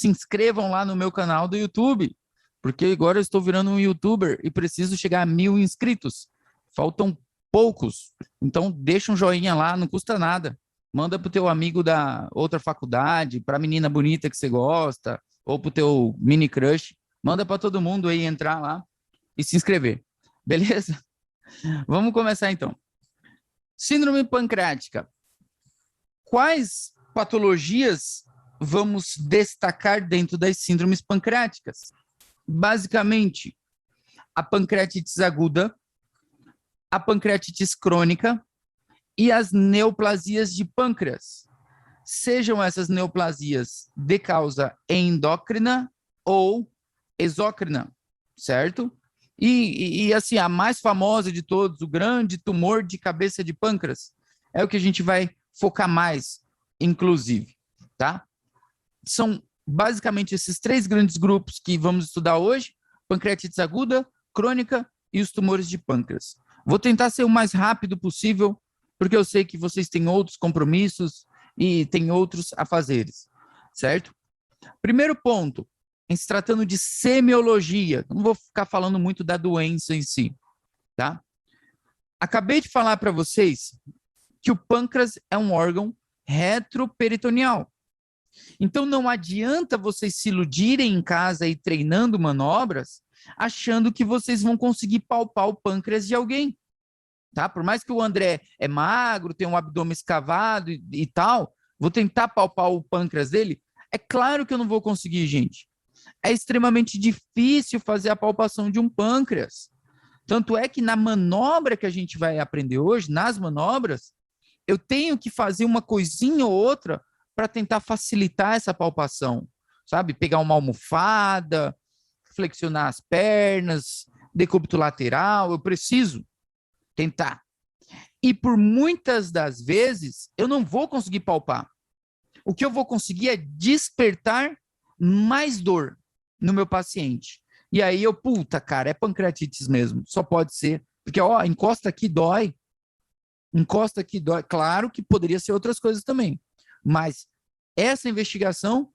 se inscrevam lá no meu canal do YouTube, porque agora eu estou virando um YouTuber e preciso chegar a 1.000 inscritos. Faltam poucos. Então, deixa um joinha lá, não custa nada. Manda para o teu amigo da outra faculdade, para a menina bonita que você gosta, ou para o teu mini crush. Manda para todo mundo aí entrar lá e se inscrever. Beleza? Vamos começar então. Síndrome pancreática. Quais patologias vamos destacar dentro das síndromes pancreáticas? Basicamente, a pancreatite aguda, a pancreatite crônica e as neoplasias de pâncreas. Sejam essas neoplasias de causa endócrina ou exócrina, certo? E assim, a mais famosa de todos, o grande tumor de cabeça de pâncreas, é o que a gente vai focar mais, inclusive, tá? São basicamente esses 3 grandes grupos que vamos estudar hoje: pancreatite aguda, crônica e os tumores de pâncreas. Vou tentar ser o mais rápido possível, porque eu sei que vocês têm outros compromissos e têm outros afazeres, certo? Primeiro ponto, em se tratando de semiologia, não vou ficar falando muito da doença em si, tá? Acabei de falar para vocês que o pâncreas é um órgão retroperitoneal. Então, não adianta vocês se iludirem em casa e treinando manobras, achando que vocês vão conseguir palpar o pâncreas de alguém, tá? Por mais que o André é magro, tem um abdômen escavado e tal, vou tentar palpar o pâncreas dele. É claro que eu não vou conseguir, gente. É extremamente difícil fazer a palpação de um pâncreas. Tanto é que na manobra que a gente vai aprender hoje, nas manobras, eu tenho que fazer uma coisinha ou outra para tentar facilitar essa palpação, sabe? Pegar uma almofada, flexionar as pernas, decúbito lateral, eu preciso tentar. E por muitas das vezes, eu não vou conseguir palpar. O que eu vou conseguir é despertar mais dor no meu paciente. E aí eu, puta, cara, é pancreatite mesmo, só pode ser. Porque, ó, encosta aqui, dói. Encosta aqui, dói. Claro que poderia ser outras coisas também. Mas essa investigação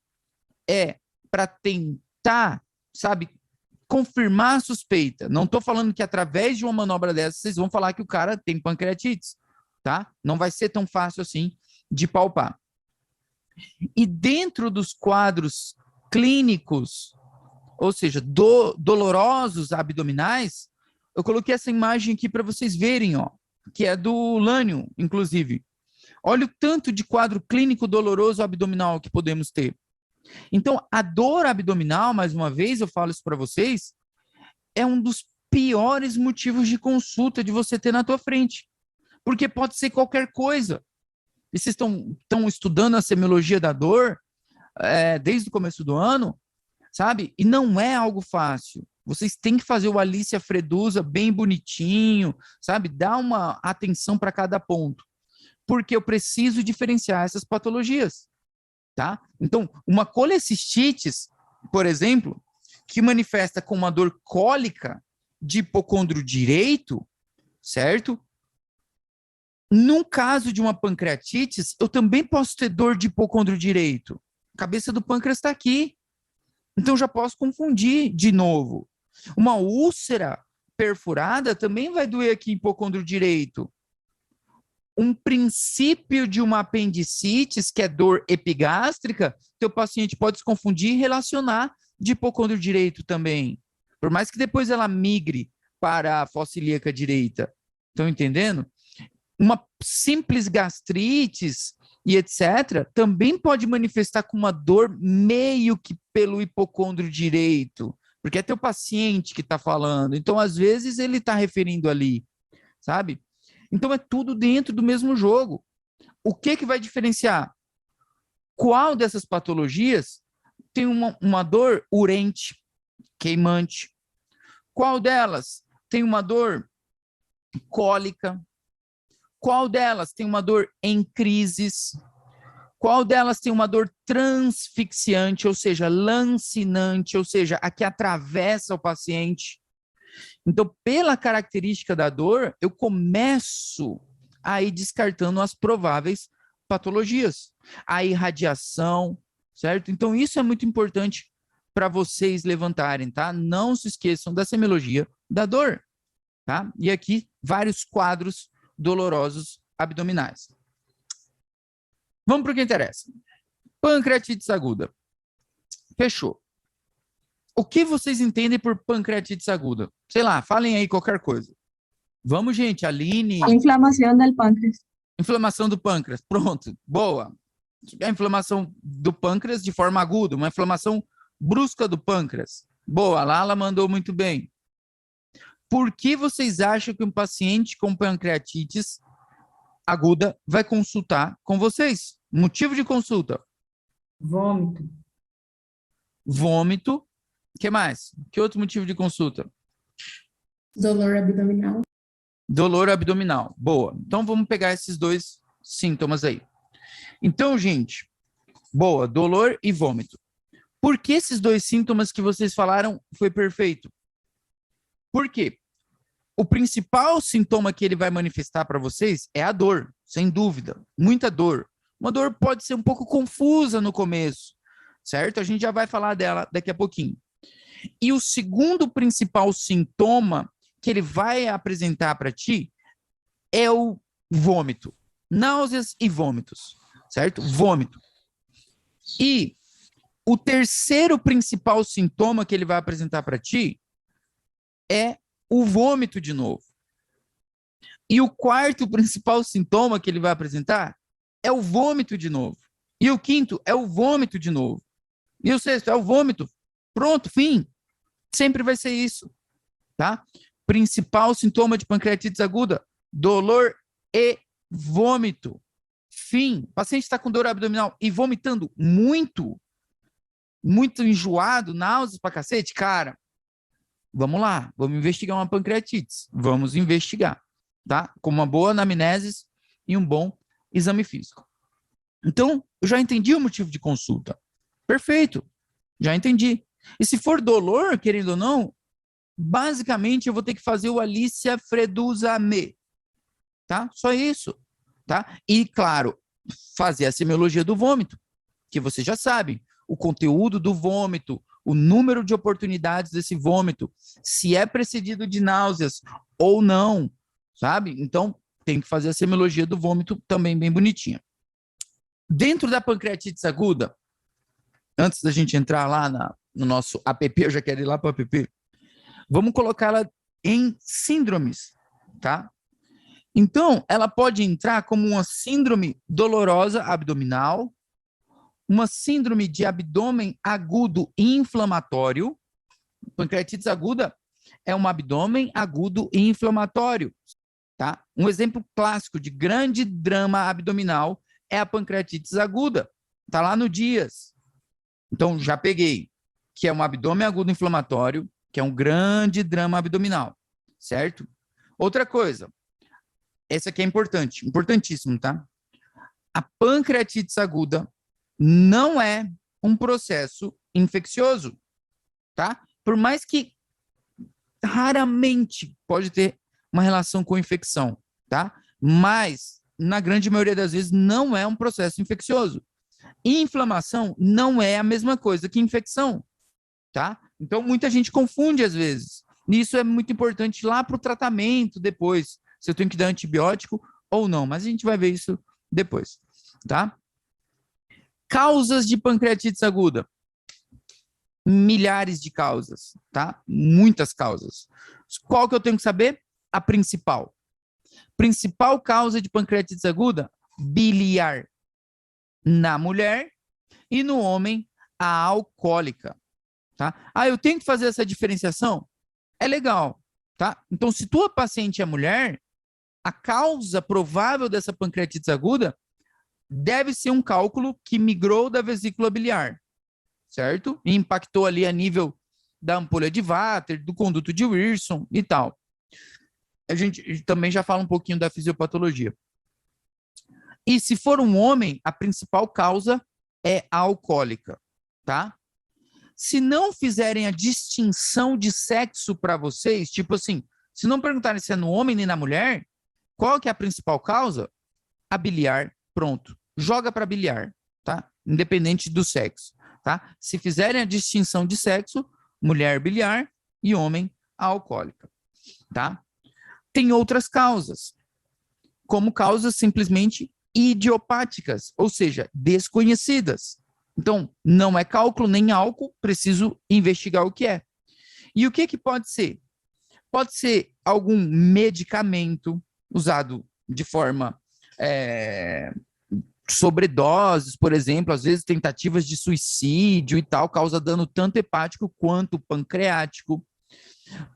é para tentar, sabe, confirmar a suspeita. Não estou falando que através de uma manobra dessa vocês vão falar que o cara tem pancreatite, tá? Não vai ser tão fácil assim de palpar. E dentro dos quadros clínicos, ou seja, dolorosos abdominais, eu coloquei essa imagem aqui para vocês verem, ó, que é do Lânio, inclusive. Olha o tanto de quadro clínico doloroso abdominal que podemos ter. Então, a dor abdominal, mais uma vez, eu falo isso para vocês, é um dos piores motivos de consulta de você ter na tua frente. Porque pode ser qualquer coisa. E vocês estão estudando a semiologia da dor desde o começo do ano, sabe? E não é algo fácil. Vocês têm que fazer o Alicia Fredusa bem bonitinho, sabe? Dar uma atenção para cada ponto. Porque eu preciso diferenciar essas patologias, tá? Então, uma colecistites, por exemplo, que manifesta com uma dor cólica de hipocôndrio direito, certo? Num caso de uma pancreatite, eu também posso ter dor de hipocôndrio direito. A cabeça do pâncreas está aqui. Então, já posso confundir de novo. Uma úlcera perfurada também vai doer aqui em hipocôndrio direito. Um princípio de uma apendicites, que é dor epigástrica, teu paciente pode se confundir e relacionar de hipocôndrio direito também. Por mais que depois ela migre para a fossa ilíaca direita. Estão entendendo? Uma simples gastrites e etc., também pode manifestar com uma dor meio que pelo hipocôndrio direito, porque é teu paciente que está falando. Então, às vezes, ele está referindo ali, sabe? Então, é tudo dentro do mesmo jogo. O que vai diferenciar? Qual dessas patologias tem uma dor urente, queimante? Qual delas tem uma dor cólica? Qual delas tem uma dor em crises? Qual delas tem uma dor transfixiante, ou seja, lancinante, ou seja, a que atravessa o paciente? Então, pela característica da dor, eu começo a ir descartando as prováveis patologias. A irradiação, certo? Então, isso é muito importante para vocês levantarem, tá? Não se esqueçam da semiologia da dor, tá? E aqui, vários quadros dolorosos abdominais. Vamos para o que interessa. Pancreatite aguda. Fechou. O que vocês entendem por pancreatite aguda? Sei lá, falem aí qualquer coisa. Vamos, gente, Aline. A inflamação do pâncreas. Inflamação do pâncreas. Pronto, boa. A inflamação do pâncreas de forma aguda, uma inflamação brusca do pâncreas. Boa, a Lala mandou muito bem. Por que vocês acham que um paciente com pancreatite aguda vai consultar com vocês? Motivo de consulta? Vômito. Vômito. O que mais? Que outro motivo de consulta? Dolor abdominal. Dolor abdominal. Boa. Então, vamos pegar esses dois sintomas aí. Então, gente, boa, dolor e vômito. Por que esses dois sintomas que vocês falaram foi perfeito? Por quê? O principal sintoma que ele vai manifestar para vocês é a dor, sem dúvida. Muita dor. Uma dor pode ser um pouco confusa no começo, certo? A gente já vai falar dela daqui a pouquinho. E o segundo principal sintoma que ele vai apresentar para ti é o vômito. Náuseas e vômitos, certo? Vômito. E o terceiro principal sintoma que ele vai apresentar para ti é o vômito de novo. E o quarto principal sintoma que ele vai apresentar é o vômito de novo. E o quinto é o vômito de novo. E o sexto é o vômito. Pronto, fim. Sempre vai ser isso, tá? Principal sintoma de pancreatite aguda, dolor e vômito. Fim. O paciente está com dor abdominal e vomitando muito enjoado, náuseas pra cacete, cara, vamos lá, vamos investigar uma pancreatite. Vamos investigar, tá? Com uma boa anamnese e um bom exame físico. Então, eu já entendi o motivo de consulta. Perfeito, já entendi. E se for dolor, querendo ou não, basicamente eu vou ter que fazer o Alicia Freduzame, tá? Só isso, tá? E, claro, fazer a semiologia do vômito, que vocês já sabem, o conteúdo do vômito, o número de oportunidades desse vômito, se é precedido de náuseas ou não, sabe? Então, tem que fazer a semiologia do vômito também bem bonitinha. Dentro da pancreatite aguda, antes da gente entrar lá no nosso app, eu já quero ir lá para o app, vamos colocá-la em síndromes, tá? Então, ela pode entrar como uma síndrome dolorosa abdominal, uma síndrome de abdômen agudo inflamatório. Pancreatite aguda é um abdômen agudo e inflamatório, tá? Um exemplo clássico de grande drama abdominal é a pancreatite aguda. Tá lá no Dias. Então, já peguei, que é um abdômen agudo inflamatório, que é um grande drama abdominal, certo? Outra coisa, essa aqui é importante, importantíssimo, tá? A pancreatite aguda não é um processo infeccioso, tá? Por mais que raramente pode ter uma relação com infecção, tá? Mas, na grande maioria das vezes, não é um processo infeccioso. Inflamação não é a mesma coisa que infecção, tá? Então, muita gente confunde às vezes. Isso é muito importante lá para o tratamento depois, se eu tenho que dar antibiótico ou não, mas a gente vai ver isso depois, tá? Causas de pancreatite aguda. Milhares de causas, tá? Muitas causas. Qual que eu tenho que saber? A principal. Principal causa de pancreatite aguda? Biliar. Na mulher e no homem, a alcoólica, tá? Ah, eu tenho que fazer essa diferenciação? É legal, tá? Então, se tua paciente é mulher, a causa provável dessa pancreatite aguda deve ser um cálculo que migrou da vesícula biliar, certo? E impactou ali a nível da ampolha de Vater, do conduto de Wilson e tal. A gente também já fala um pouquinho da fisiopatologia. E se for um homem, a principal causa é a alcoólica, tá? Se não fizerem a distinção de sexo para vocês, tipo assim, se não perguntarem se é no homem nem na mulher, qual que é a principal causa? A biliar, pronto. Joga para biliar, tá? independente do sexo, tá? Se fizerem a distinção de sexo, mulher biliar e homem alcoólica, tá? Tem outras causas, como causas simplesmente idiopáticas, ou seja, desconhecidas. Então, não é cálculo nem álcool, preciso investigar o que é. E o que que pode ser? Pode ser algum medicamento usado de forma sobredoses, por exemplo, às vezes tentativas de suicídio e tal, causa dano tanto hepático quanto pancreático.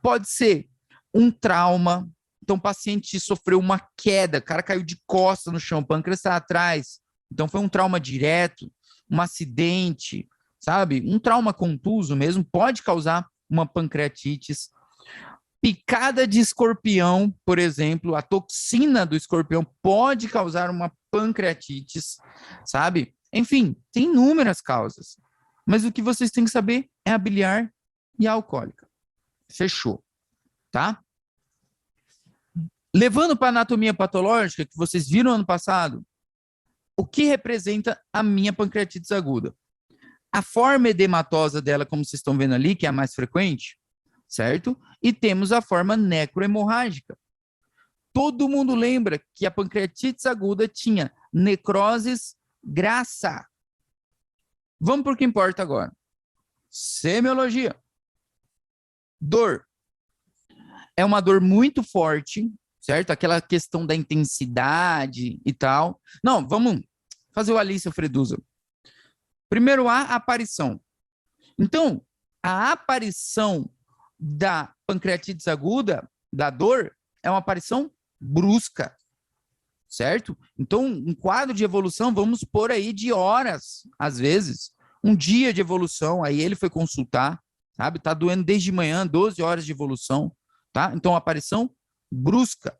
Pode ser um trauma. Então, o paciente sofreu uma queda, o cara caiu de costas no chão, o pâncreas está atrás. Então, foi um trauma direto, um acidente, sabe? Um trauma contuso mesmo pode causar uma pancreatite. Picada de escorpião, por exemplo, a toxina do escorpião pode causar uma pancreatite, sabe? Enfim, tem inúmeras causas. Mas o que vocês têm que saber é a biliar e a alcoólica. Fechou, tá? Levando para a anatomia patológica, que vocês viram ano passado, o que representa a minha pancreatite aguda? A forma edematosa dela, como vocês estão vendo ali, que é a mais frequente, certo? E temos a forma necrohemorrágica. Todo mundo lembra que a pancreatite aguda tinha necroses grassa. Vamos para o que importa agora. Semiologia. Dor. É uma dor muito forte, certo? Aquela questão da intensidade e tal. Não, vamos fazer o Alice Fredusa. Primeiro, a aparição. Então, a aparição da pancreatite aguda, da dor, é uma aparição brusca, certo? Então, um quadro de evolução, vamos pôr aí de horas, às vezes, um dia de evolução, aí ele foi consultar, sabe? Tá doendo desde manhã, 12 horas de evolução, tá? Então, aparição brusca,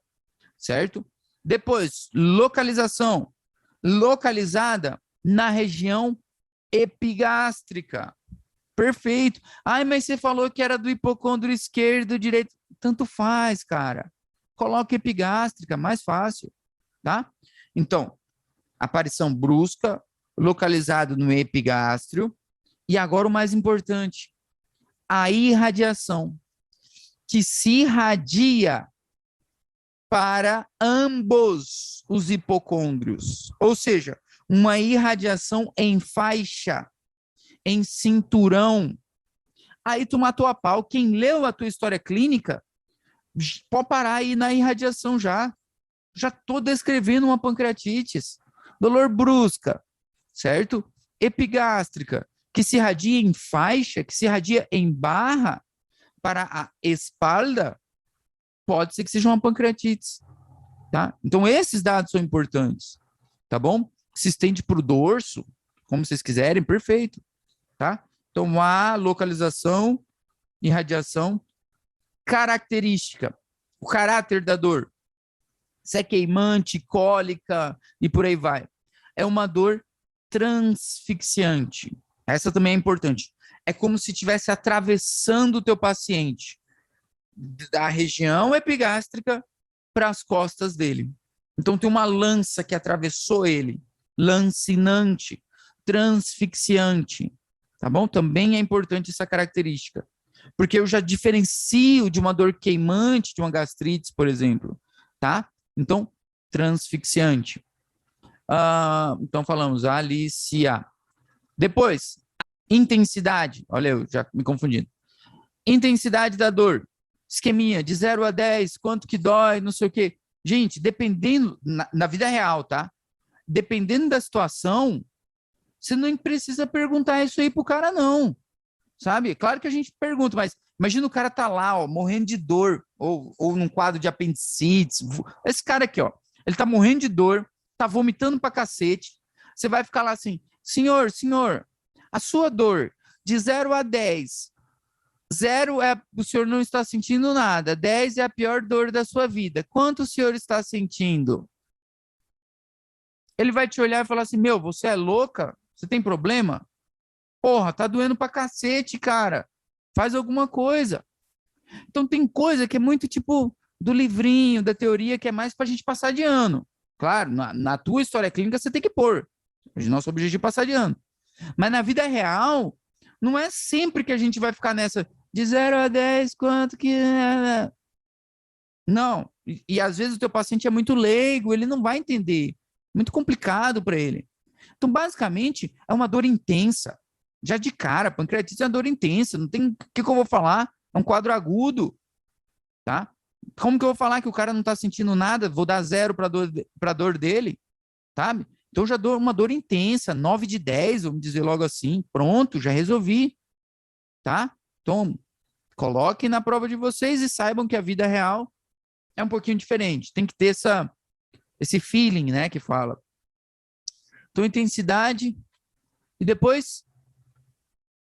certo? Depois, localização, localizada na região epigástrica. Perfeito. Ai, mas você falou que era do hipocôndrio esquerdo, direito. Tanto faz, cara. Coloca epigástrica, mais fácil, tá? Então, aparição brusca, localizado no epigástrio. E agora o mais importante, a irradiação, que se irradia para ambos os hipocôndrios. Ou seja, uma irradiação em faixa, em cinturão. Aí tu matou a pau. Quem leu a tua história clínica pode parar aí na irradiação já. Já estou descrevendo uma pancreatite. Dor brusca, certo? Epigástrica, que se irradia em faixa, que se irradia em barra para a espalda, pode ser que seja uma pancreatite, tá? Então, esses dados são importantes, tá bom? Se estende para o dorso, como vocês quiserem, perfeito, tá? Então, a localização, irradiação, característica, o caráter da dor, se é queimante, cólica e por aí vai. É uma dor transfixiante. Essa também é importante. É como se estivesse atravessando o teu paciente da região epigástrica para as costas dele. Então, tem uma lança que atravessou ele, lancinante, transfixiante, tá bom? Também é importante essa característica, porque eu já diferencio de uma dor queimante, de uma gastrite, por exemplo, tá? Então, transfixiante. Então, falamos Alicia. Depois, intensidade. Olha, eu já me confundindo. Intensidade da dor. Esqueminha, de 0 a 10, quanto que dói, não sei o quê. Gente, dependendo, na vida real, tá? Dependendo da situação, você não precisa perguntar isso aí pro cara, não. Sabe? Claro que a gente pergunta, mas imagina o cara tá lá, ó, morrendo de dor, ou num quadro de apendicite. Esse cara aqui, ó, ele tá morrendo de dor, tá vomitando pra cacete. Você vai ficar lá assim, senhor, a sua dor de 0 a 10, 0 é o senhor não está sentindo nada, 10 é a pior dor da sua vida. Quanto o senhor está sentindo? Ele vai te olhar e falar assim, meu, você é louca? Você tem problema? Porra, tá doendo pra cacete, cara. Faz alguma coisa. Então tem coisa que é muito tipo do livrinho, da teoria, que é mais pra gente passar de ano. Claro, na tua história clínica você tem que pôr. Nosso objetivo é passar de ano. Mas na vida real, não é sempre que a gente vai ficar nessa de 0 a 10, quanto que é? Não. E às vezes o teu paciente é muito leigo, ele não vai entender. Muito complicado para ele. Então, basicamente, é uma dor intensa. Já de cara, pancreatite é uma dor intensa. Não tem o que eu vou falar. É um quadro agudo, tá? Como que eu vou falar que o cara não está sentindo nada? Vou dar 0 para a dor dele, sabe? Então, já dou uma dor intensa, 9 de 10, vamos dizer logo assim. Pronto, já resolvi, tá? Então, coloquem na prova de vocês e saibam que a vida real é um pouquinho diferente. Tem que ter esse feeling, né, que fala. Então, intensidade e depois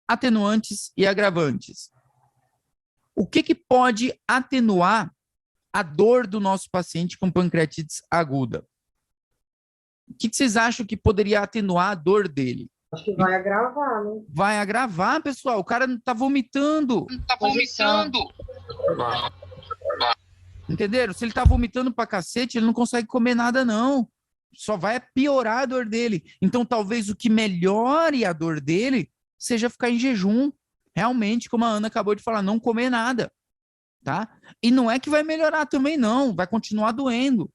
atenuantes e agravantes. O que pode atenuar a dor do nosso paciente com pancreatite aguda? O que vocês acham que poderia atenuar a dor dele? Acho que vai agravar, né? Vai agravar, pessoal. O cara não está vomitando. Tá vomitando. Entenderam? Se ele está vomitando pra cacete, ele não consegue comer nada, não. Só vai piorar a dor dele. Então, talvez o que melhore a dor dele seja ficar em jejum. Realmente, como a Ana acabou de falar, não comer nada, tá? E não é que vai melhorar também, não. Vai continuar doendo.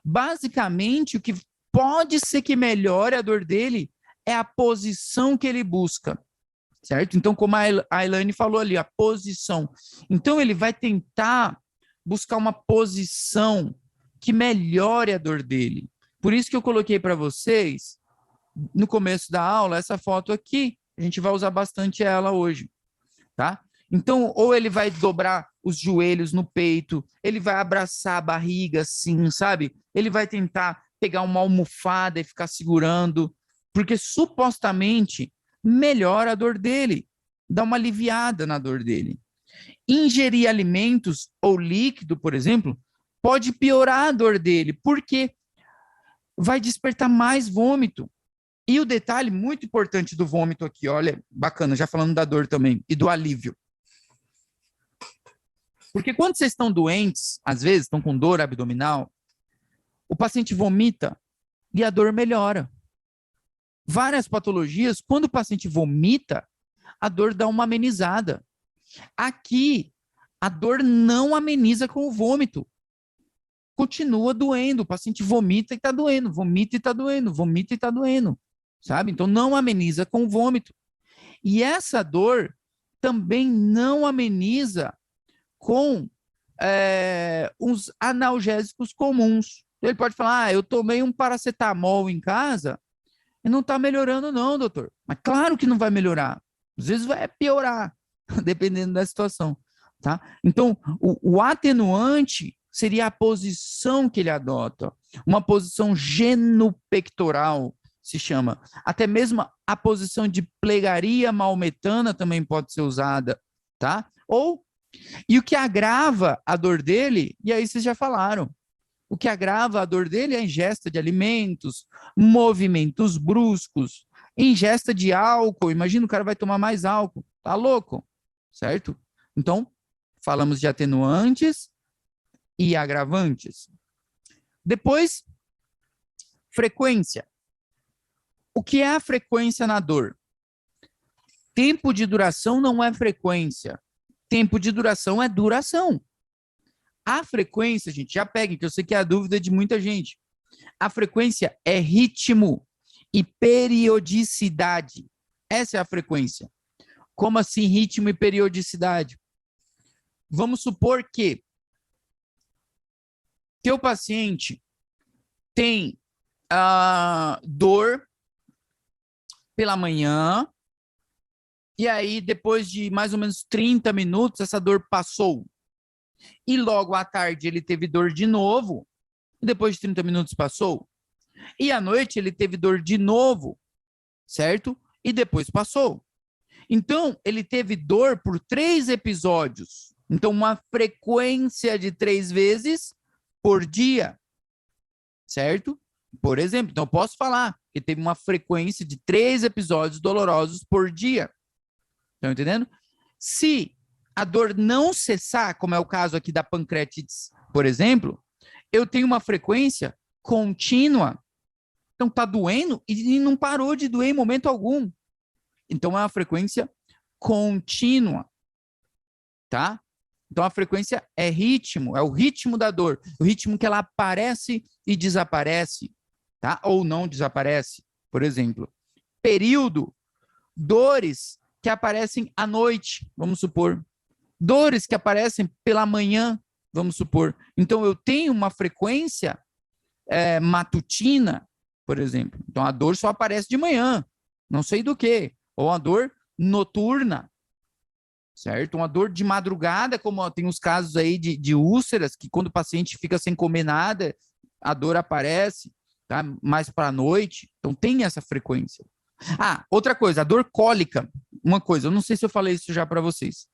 Basicamente, o que pode ser que melhore a dor dele é a posição que ele busca, certo? Então, como a Elaine falou ali, a posição. Então, ele vai tentar buscar uma posição que melhore a dor dele. Por isso que eu coloquei para vocês, no começo da aula, essa foto aqui. A gente vai usar bastante ela hoje, tá? Então, ou ele vai dobrar os joelhos no peito, ele vai abraçar a barriga assim, sabe? Ele vai tentar pegar uma almofada e ficar segurando, porque supostamente melhora a dor dele, dá uma aliviada na dor dele. Ingerir alimentos ou líquido, por exemplo, pode piorar a dor dele, porque vai despertar mais vômito. E o detalhe muito importante do vômito aqui, olha, bacana, já falando da dor também, e do alívio. Porque quando vocês estão doentes, às vezes estão com dor abdominal, o paciente vomita e a dor melhora. Várias patologias, quando o paciente vomita, a dor dá uma amenizada. Aqui, a dor não ameniza com o vômito. Continua doendo, o paciente vomita e está doendo, vomita e está doendo, vomita e está doendo, sabe? Então, não ameniza com o vômito. E essa dor também não ameniza com uns analgésicos comuns. Ele pode falar, eu tomei um paracetamol em casa e não está melhorando não, doutor. Mas claro que não vai melhorar. Às vezes vai piorar, dependendo da situação, tá? Então, o atenuante seria a posição que ele adota. Uma posição genupectoral, se chama. Até mesmo a posição de plegaria maometana também pode ser usada, tá? E o que agrava a dor dele, e aí vocês já falaram, o que agrava a dor dele é a ingesta de alimentos, movimentos bruscos, ingesta de álcool. Imagina, o cara vai tomar mais álcool. Tá louco? Certo? Então, falamos de atenuantes e agravantes. Depois, frequência. O que é a frequência na dor? Tempo de duração não é frequência. Tempo de duração é duração. A frequência, gente, já peguem, que eu sei que é a dúvida de muita gente. A frequência é ritmo e periodicidade. Essa é a frequência. Como assim ritmo e periodicidade? Vamos supor que teu paciente tem dor pela manhã, e aí depois de mais ou menos 30 minutos, essa dor passou. E logo à tarde ele teve dor de novo, e depois de 30 minutos passou. E à noite ele teve dor de novo, certo? E depois passou. Então, ele teve dor por 3 episódios. Então, uma frequência de 3 vezes por dia, certo? Por exemplo, então eu posso falar que teve uma frequência de 3 episódios dolorosos por dia. Estão entendendo? Se a dor não cessar, como é o caso aqui da pancreatite, por exemplo, eu tenho uma frequência contínua. Então, tá doendo e não parou de doer em momento algum. Então, é uma frequência contínua, tá? Então, a frequência é ritmo, é o ritmo da dor, o ritmo que ela aparece e desaparece, tá? Ou não desaparece, por exemplo. Período, dores que aparecem à noite, vamos supor. Dores que aparecem pela manhã, vamos supor. Então, eu tenho uma frequência matutina, por exemplo. Então, a dor só aparece de manhã, não sei do que. Ou a dor noturna, certo? Uma dor de madrugada, como tem os casos aí de úlceras, que quando o paciente fica sem comer nada, a dor aparece, tá? Mais para a noite. Então, tem essa frequência. Ah, outra coisa, a dor cólica. Uma coisa, eu não sei se eu falei isso já para vocês.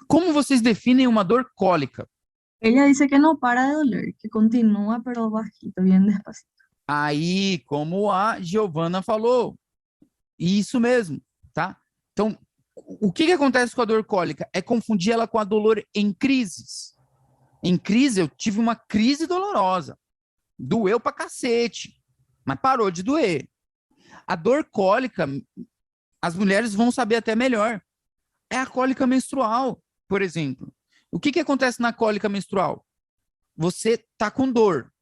Como vocês definem uma dor cólica? Ella dice que no para de doler, que continúa, pero bajito, bien despacito. Aí, como a Giovana falou, isso mesmo, tá? Então, o que acontece com a dor cólica? É confundir ela com a dor em crises. Em crise, eu tive uma crise dolorosa. Doeu pra cacete, mas parou de doer. A dor cólica, as mulheres vão saber até melhor. É a cólica menstrual, por exemplo. O que acontece na cólica menstrual? Você tá com dor.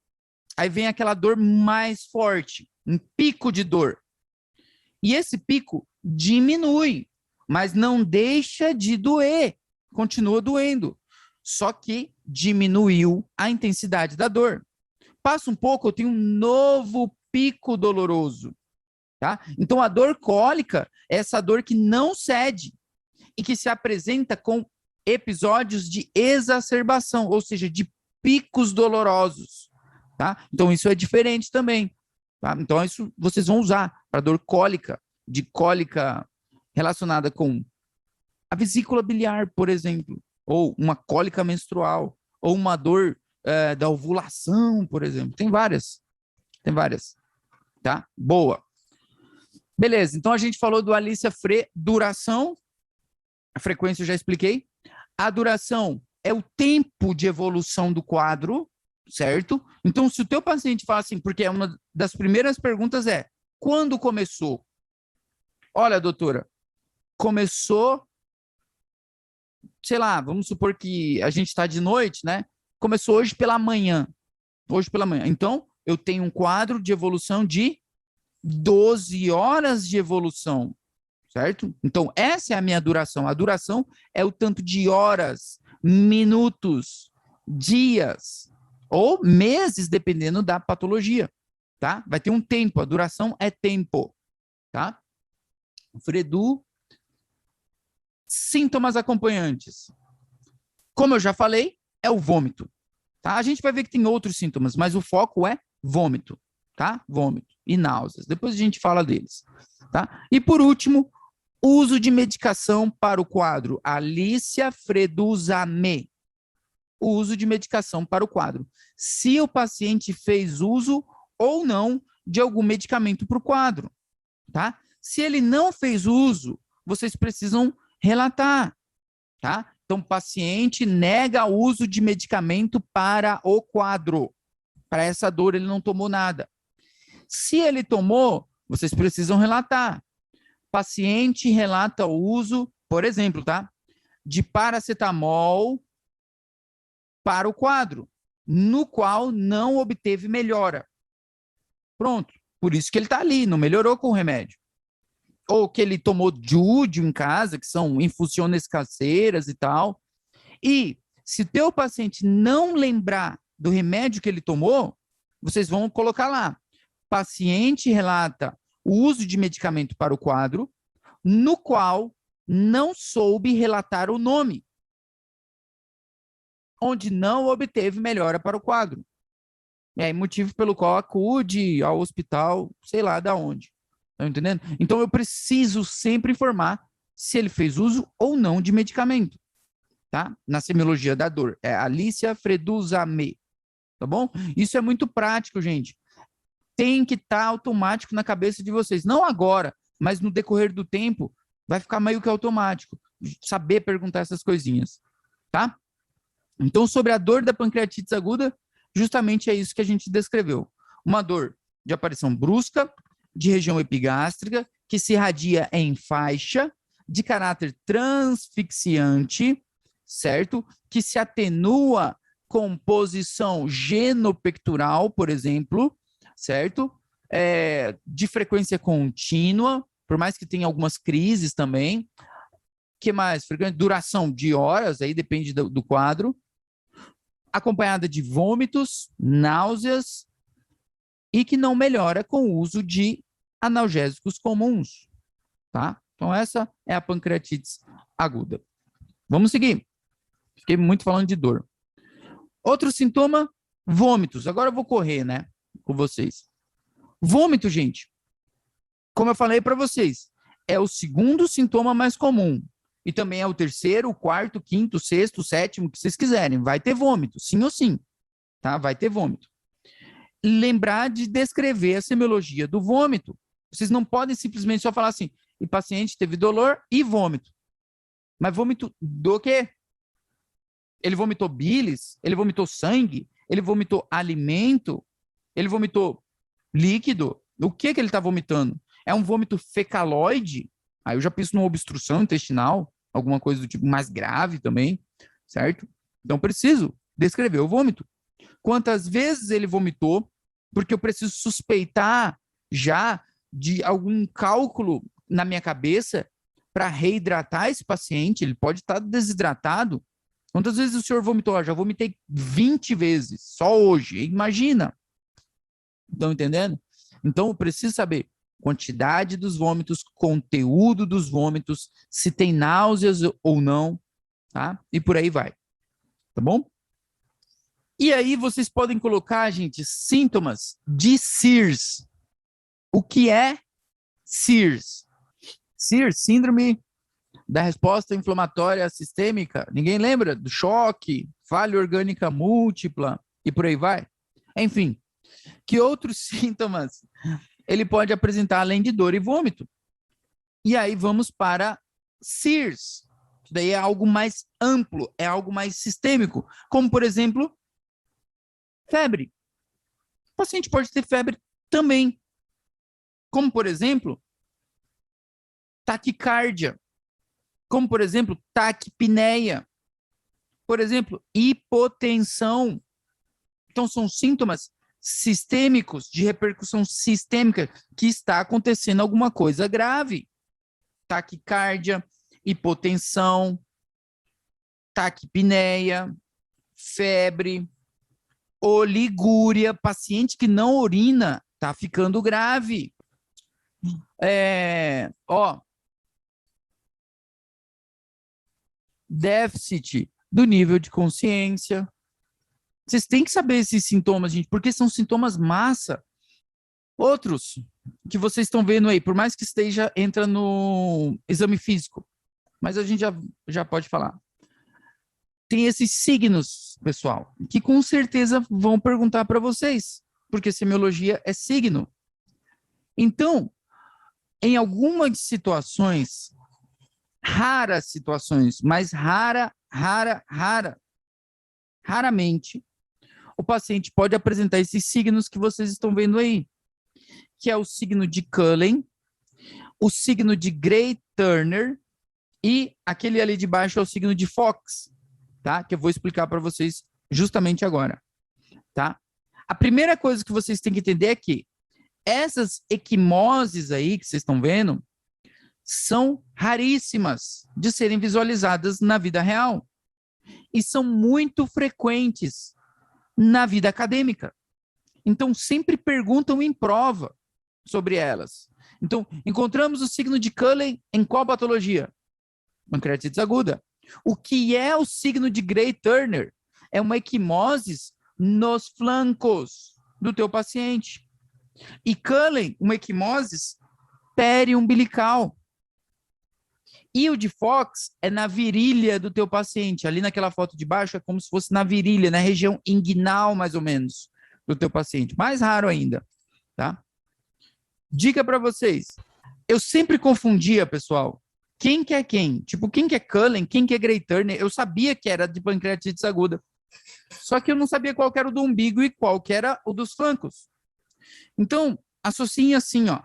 Aí vem aquela dor mais forte, um pico de dor. E esse pico diminui, mas não deixa de doer, continua doendo. Só que diminuiu a intensidade da dor. Passa um pouco, eu tenho um novo pico doloroso, tá? Então a dor cólica é essa dor que não cede e que se apresenta com episódios de exacerbação, ou seja, de picos dolorosos, tá? Então isso é diferente também, tá? Então isso vocês vão usar para dor cólica, de cólica relacionada com a vesícula biliar, por exemplo, ou uma cólica menstrual, ou uma dor da ovulação, por exemplo. Tem várias, tá? Boa. Beleza, então a gente falou do Alicia Frê, duração, a frequência eu já expliquei. A duração é o tempo de evolução do quadro, certo? Então, se o teu paciente fala assim, porque é uma das primeiras perguntas quando começou? Olha, doutora, começou, sei lá, vamos supor que a gente está de noite, né? Começou hoje pela manhã. Então, eu tenho um quadro de evolução de 12 horas de evolução, certo? Então, essa é a minha duração. A duração é o tanto de horas, minutos, dias ou meses, dependendo da patologia, tá? Vai ter um tempo, a duração é tempo, tá? Fredu, sintomas acompanhantes. Como eu já falei, é o vômito, tá? A gente vai ver que tem outros sintomas, mas o foco é vômito, tá? Vômito e náuseas. Depois a gente fala deles, tá? E por último, uso de medicação para o quadro. Alicia Freduzame. O uso de medicação para o quadro. Se o paciente fez uso ou não de algum medicamento para o quadro, tá? Se ele não fez uso, vocês precisam relatar, tá? Então, o paciente nega o uso de medicamento para o quadro. Para essa dor, ele não tomou nada. Se ele tomou, vocês precisam relatar. Paciente relata o uso, por exemplo, tá? De paracetamol para o quadro, no qual não obteve melhora. Pronto. Por isso que ele está ali, não melhorou com o remédio. Ou que ele tomou Júdio em casa, que são infusiones caseiras e tal. E se teu paciente não lembrar do remédio que ele tomou, vocês vão colocar lá. Paciente relata o uso de medicamento para o quadro, no qual não soube relatar o nome, onde não obteve melhora para o quadro. É motivo pelo qual acude ao hospital, sei lá de onde. Tá entendendo? Então, eu preciso sempre informar se ele fez uso ou não de medicamento, tá? Na semiologia da dor. É Alicia Freduzame, tá bom? Isso é muito prático, gente. Tem que estar automático na cabeça de vocês. Não agora, mas no decorrer do tempo, vai ficar meio que automático. Saber perguntar essas coisinhas, tá? Então, sobre a dor da pancreatite aguda, justamente é isso que a gente descreveu. Uma dor de aparição brusca, de região epigástrica, que se irradia em faixa, de caráter transfixiante, certo? Que se atenua com posição genopectoral, por exemplo, certo? De frequência contínua, por mais que tenha algumas crises também. Que mais? Duração de horas, aí depende do quadro. Acompanhada de vômitos, náuseas, e que não melhora com o uso de analgésicos comuns, tá? Então, essa é a pancreatite aguda. Vamos seguir. Fiquei muito falando de dor. Outro sintoma, vômitos. Agora eu vou correr, né, com vocês. Vômito, gente, como eu falei para vocês, é o segundo sintoma mais comum. E também é o terceiro, o quarto, o quinto, o sexto, o sétimo, o que vocês quiserem. Vai ter vômito, sim ou sim. Tá? Vai ter vômito. Lembrar de descrever a semiologia do vômito. Vocês não podem simplesmente só falar assim, e paciente teve dolor e vômito. Mas vômito do quê? Ele vomitou bilis? Ele vomitou sangue? Ele vomitou alimento? Ele vomitou líquido? O que ele está vomitando? É um vômito fecaloide? Aí eu já penso numa obstrução intestinal, alguma coisa do tipo mais grave também, certo? Então preciso descrever o vômito. Quantas vezes ele vomitou, porque eu preciso suspeitar já de algum cálculo na minha cabeça para reidratar esse paciente, ele pode estar desidratado. Quantas vezes o senhor vomitou? Já vomitei 20 vezes, só hoje. Imagina. Estão entendendo? Então, eu preciso saber quantidade dos vômitos, conteúdo dos vômitos, se tem náuseas ou não, tá? E por aí vai. Tá bom? E aí vocês podem colocar, gente, sintomas de SIRS. O que é SIRS? SIRS, síndrome da resposta inflamatória sistêmica. Ninguém lembra do choque, falha orgânica múltipla e por aí vai? Enfim, que outros sintomas ele pode apresentar além de dor e vômito? E aí vamos para SIRS. Isso daí é algo mais amplo, é algo mais sistêmico, como por exemplo, febre. O paciente pode ter febre também. Como, por exemplo, taquicardia. Como, por exemplo, taquipneia. Por exemplo, hipotensão. Então, são sintomas sistêmicos, de repercussão sistêmica, que está acontecendo alguma coisa grave. Taquicardia, hipotensão, taquipneia, febre, oligúria, paciente que não urina, tá ficando grave. Déficit do nível de consciência. Vocês têm que saber esses sintomas, gente, porque são sintomas massa. Outros que vocês estão vendo aí, por mais que entra no exame físico, mas a gente já pode falar. Tem esses signos, pessoal, que com certeza vão perguntar para vocês, porque semiologia é signo. Então, em algumas situações, raras situações, mas raramente, o paciente pode apresentar esses signos que vocês estão vendo aí, que é o signo de Cullen, o signo de Gray-Turner e aquele ali de baixo é o signo de Fox, tá? Que eu vou explicar para vocês justamente agora, tá? A primeira coisa que vocês têm que entender é que essas equimoses aí que vocês estão vendo são raríssimas de serem visualizadas na vida real e são muito frequentes na vida acadêmica. Então, sempre perguntam em prova sobre elas. Então, encontramos o signo de Cullen em qual patologia? Pancreatite aguda. O que é o signo de Gray-Turner? É uma equimose nos flancos do teu paciente. E Cullen, uma equimose periumbilical. E o de Fox é na virilha do teu paciente. Ali naquela foto de baixo é como se fosse na virilha, na região inguinal, mais ou menos, do teu paciente. Mais raro ainda, tá? Dica para vocês. Eu sempre confundia, pessoal, quem que é quem? Tipo, quem que é Cullen, quem que é Gray-Turner? Eu sabia que era de pancreatite aguda. Só que eu não sabia qual que era o do umbigo e qual que era o dos flancos. Então, associem assim, ó.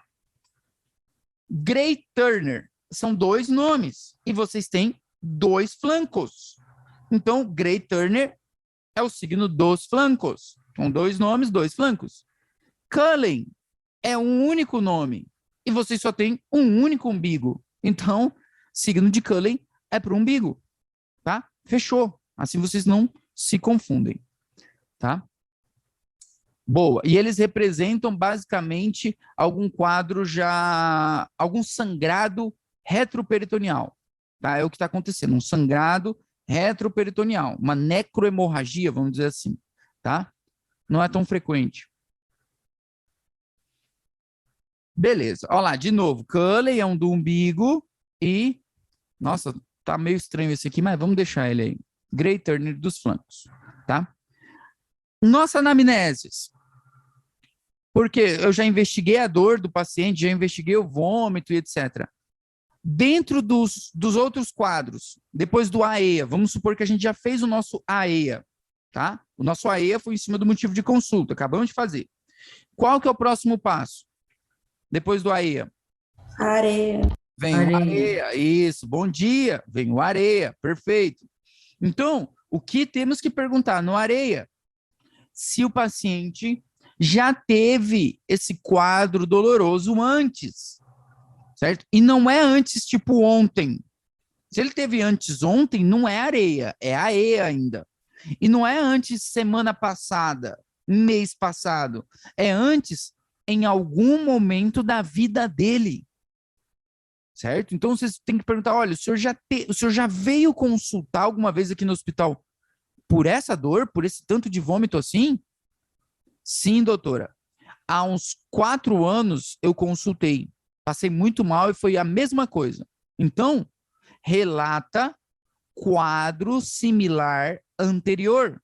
Gray Turner são 2 nomes e vocês têm 2 flancos. Então, Gray Turner é o signo dos flancos. Com 2 nomes, 2 flancos. Cullen é um único nome e vocês só têm um único umbigo. Então, signo de Cullen é para o umbigo, tá? Fechou. Assim vocês não se confundem, tá? Boa. E eles representam basicamente algum quadro já, algum sangrado retroperitoneal, tá? É o que está acontecendo, um sangrado retroperitoneal, uma necrohemorragia, vamos dizer assim, tá? Não é tão frequente. Beleza. Olha lá, de novo, Cullen é um do umbigo e, nossa, tá meio estranho esse aqui, mas vamos deixar ele aí. Gray Turner dos flancos, tá? Nossa anamneses. Porque eu já investiguei a dor do paciente, já investiguei o vômito e etc. Dentro dos outros quadros, depois do AEA, vamos supor que a gente já fez o nosso AEA, tá? O nosso AEA foi em cima do motivo de consulta, acabamos de fazer. Qual que é o próximo passo? Depois do AEA? Areia. Vem o AREA, isso, bom dia, vem o AREA, perfeito. Então, o que temos que perguntar no AREA? Se o paciente já teve esse quadro doloroso antes, certo? E não é antes, tipo ontem. Se ele teve antes ontem, não é AREA, é AEA ainda. E não é antes semana passada, mês passado, é antes em algum momento da vida dele. Certo? Então, vocês têm que perguntar, olha, o senhor já veio consultar alguma vez aqui no hospital por essa dor, por esse tanto de vômito assim? Sim, doutora. Há uns 4 anos eu consultei. Passei muito mal e foi a mesma coisa. Então, relata quadro similar anterior.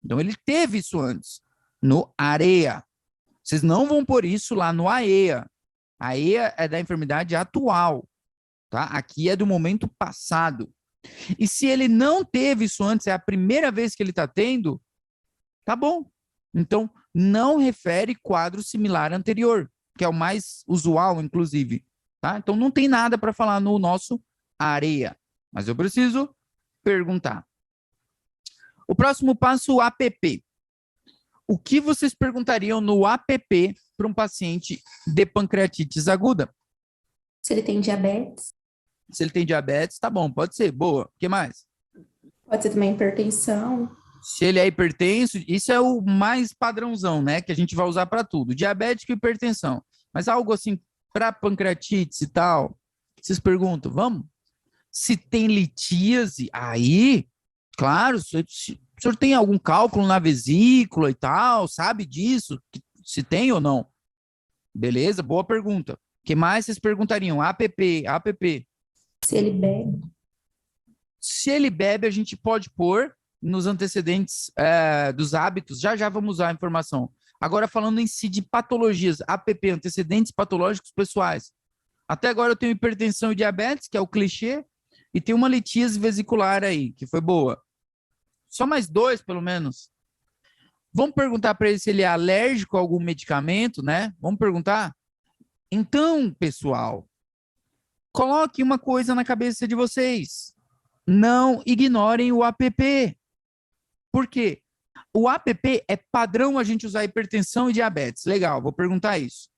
Então, ele teve isso antes, no AREA. Vocês não vão pôr isso lá no AEA. A AEA é da enfermidade atual, tá? Aqui é do momento passado. E se ele não teve isso antes, é a primeira vez que ele está tendo, tá bom. Então, não refere quadro similar anterior, que é o mais usual, inclusive, tá? Então, não tem nada para falar no nosso AREA, mas eu preciso perguntar. O próximo passo, o APP. O que vocês perguntariam no APP para um paciente de pancreatites aguda? Se ele tem diabetes. Se ele tem diabetes, tá bom, pode ser, boa. O que mais? Pode ser também hipertensão. Se ele é hipertenso, isso é o mais padrãozão, né? Que a gente vai usar para tudo. Diabético e hipertensão. Mas algo assim, para pancreatite e tal, vocês perguntam, vamos? Se tem litíase, aí, claro, se o senhor tem algum cálculo na vesícula e tal, sabe disso? Se tem ou não? Beleza, boa pergunta. O que mais vocês perguntariam? APP. Se ele bebe. Se ele bebe, a gente pode pôr nos antecedentes dos hábitos. Já vamos usar a informação. Agora, falando em si de patologias, APP, antecedentes patológicos pessoais. Até agora eu tenho hipertensão e diabetes, que é o clichê, e tem uma litíase vesicular aí, que foi boa. Só mais 2, pelo menos. Vamos perguntar para ele se ele é alérgico a algum medicamento, né? Vamos perguntar? Então, pessoal, coloque uma coisa na cabeça de vocês. Não ignorem o APP. Por quê? O APP é padrão a gente usar hipertensão e diabetes. Legal, vou perguntar isso.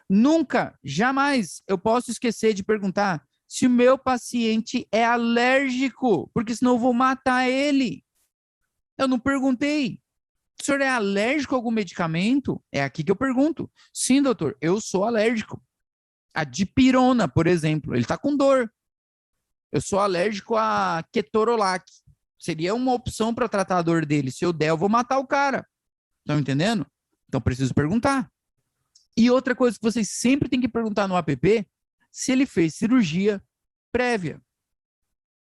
Nunca, jamais, eu posso esquecer de perguntar se o meu paciente é alérgico, porque senão eu vou matar ele. Eu não perguntei. O senhor é alérgico a algum medicamento? É aqui que eu pergunto. Sim, doutor, eu sou alérgico. A dipirona, por exemplo, ele está com dor. Eu sou alérgico a ketorolac. Seria uma opção para tratar a dor dele. Se eu der, eu vou matar o cara. Estão entendendo? Então, preciso perguntar. E outra coisa que vocês sempre têm que perguntar no APP, se ele fez cirurgia prévia.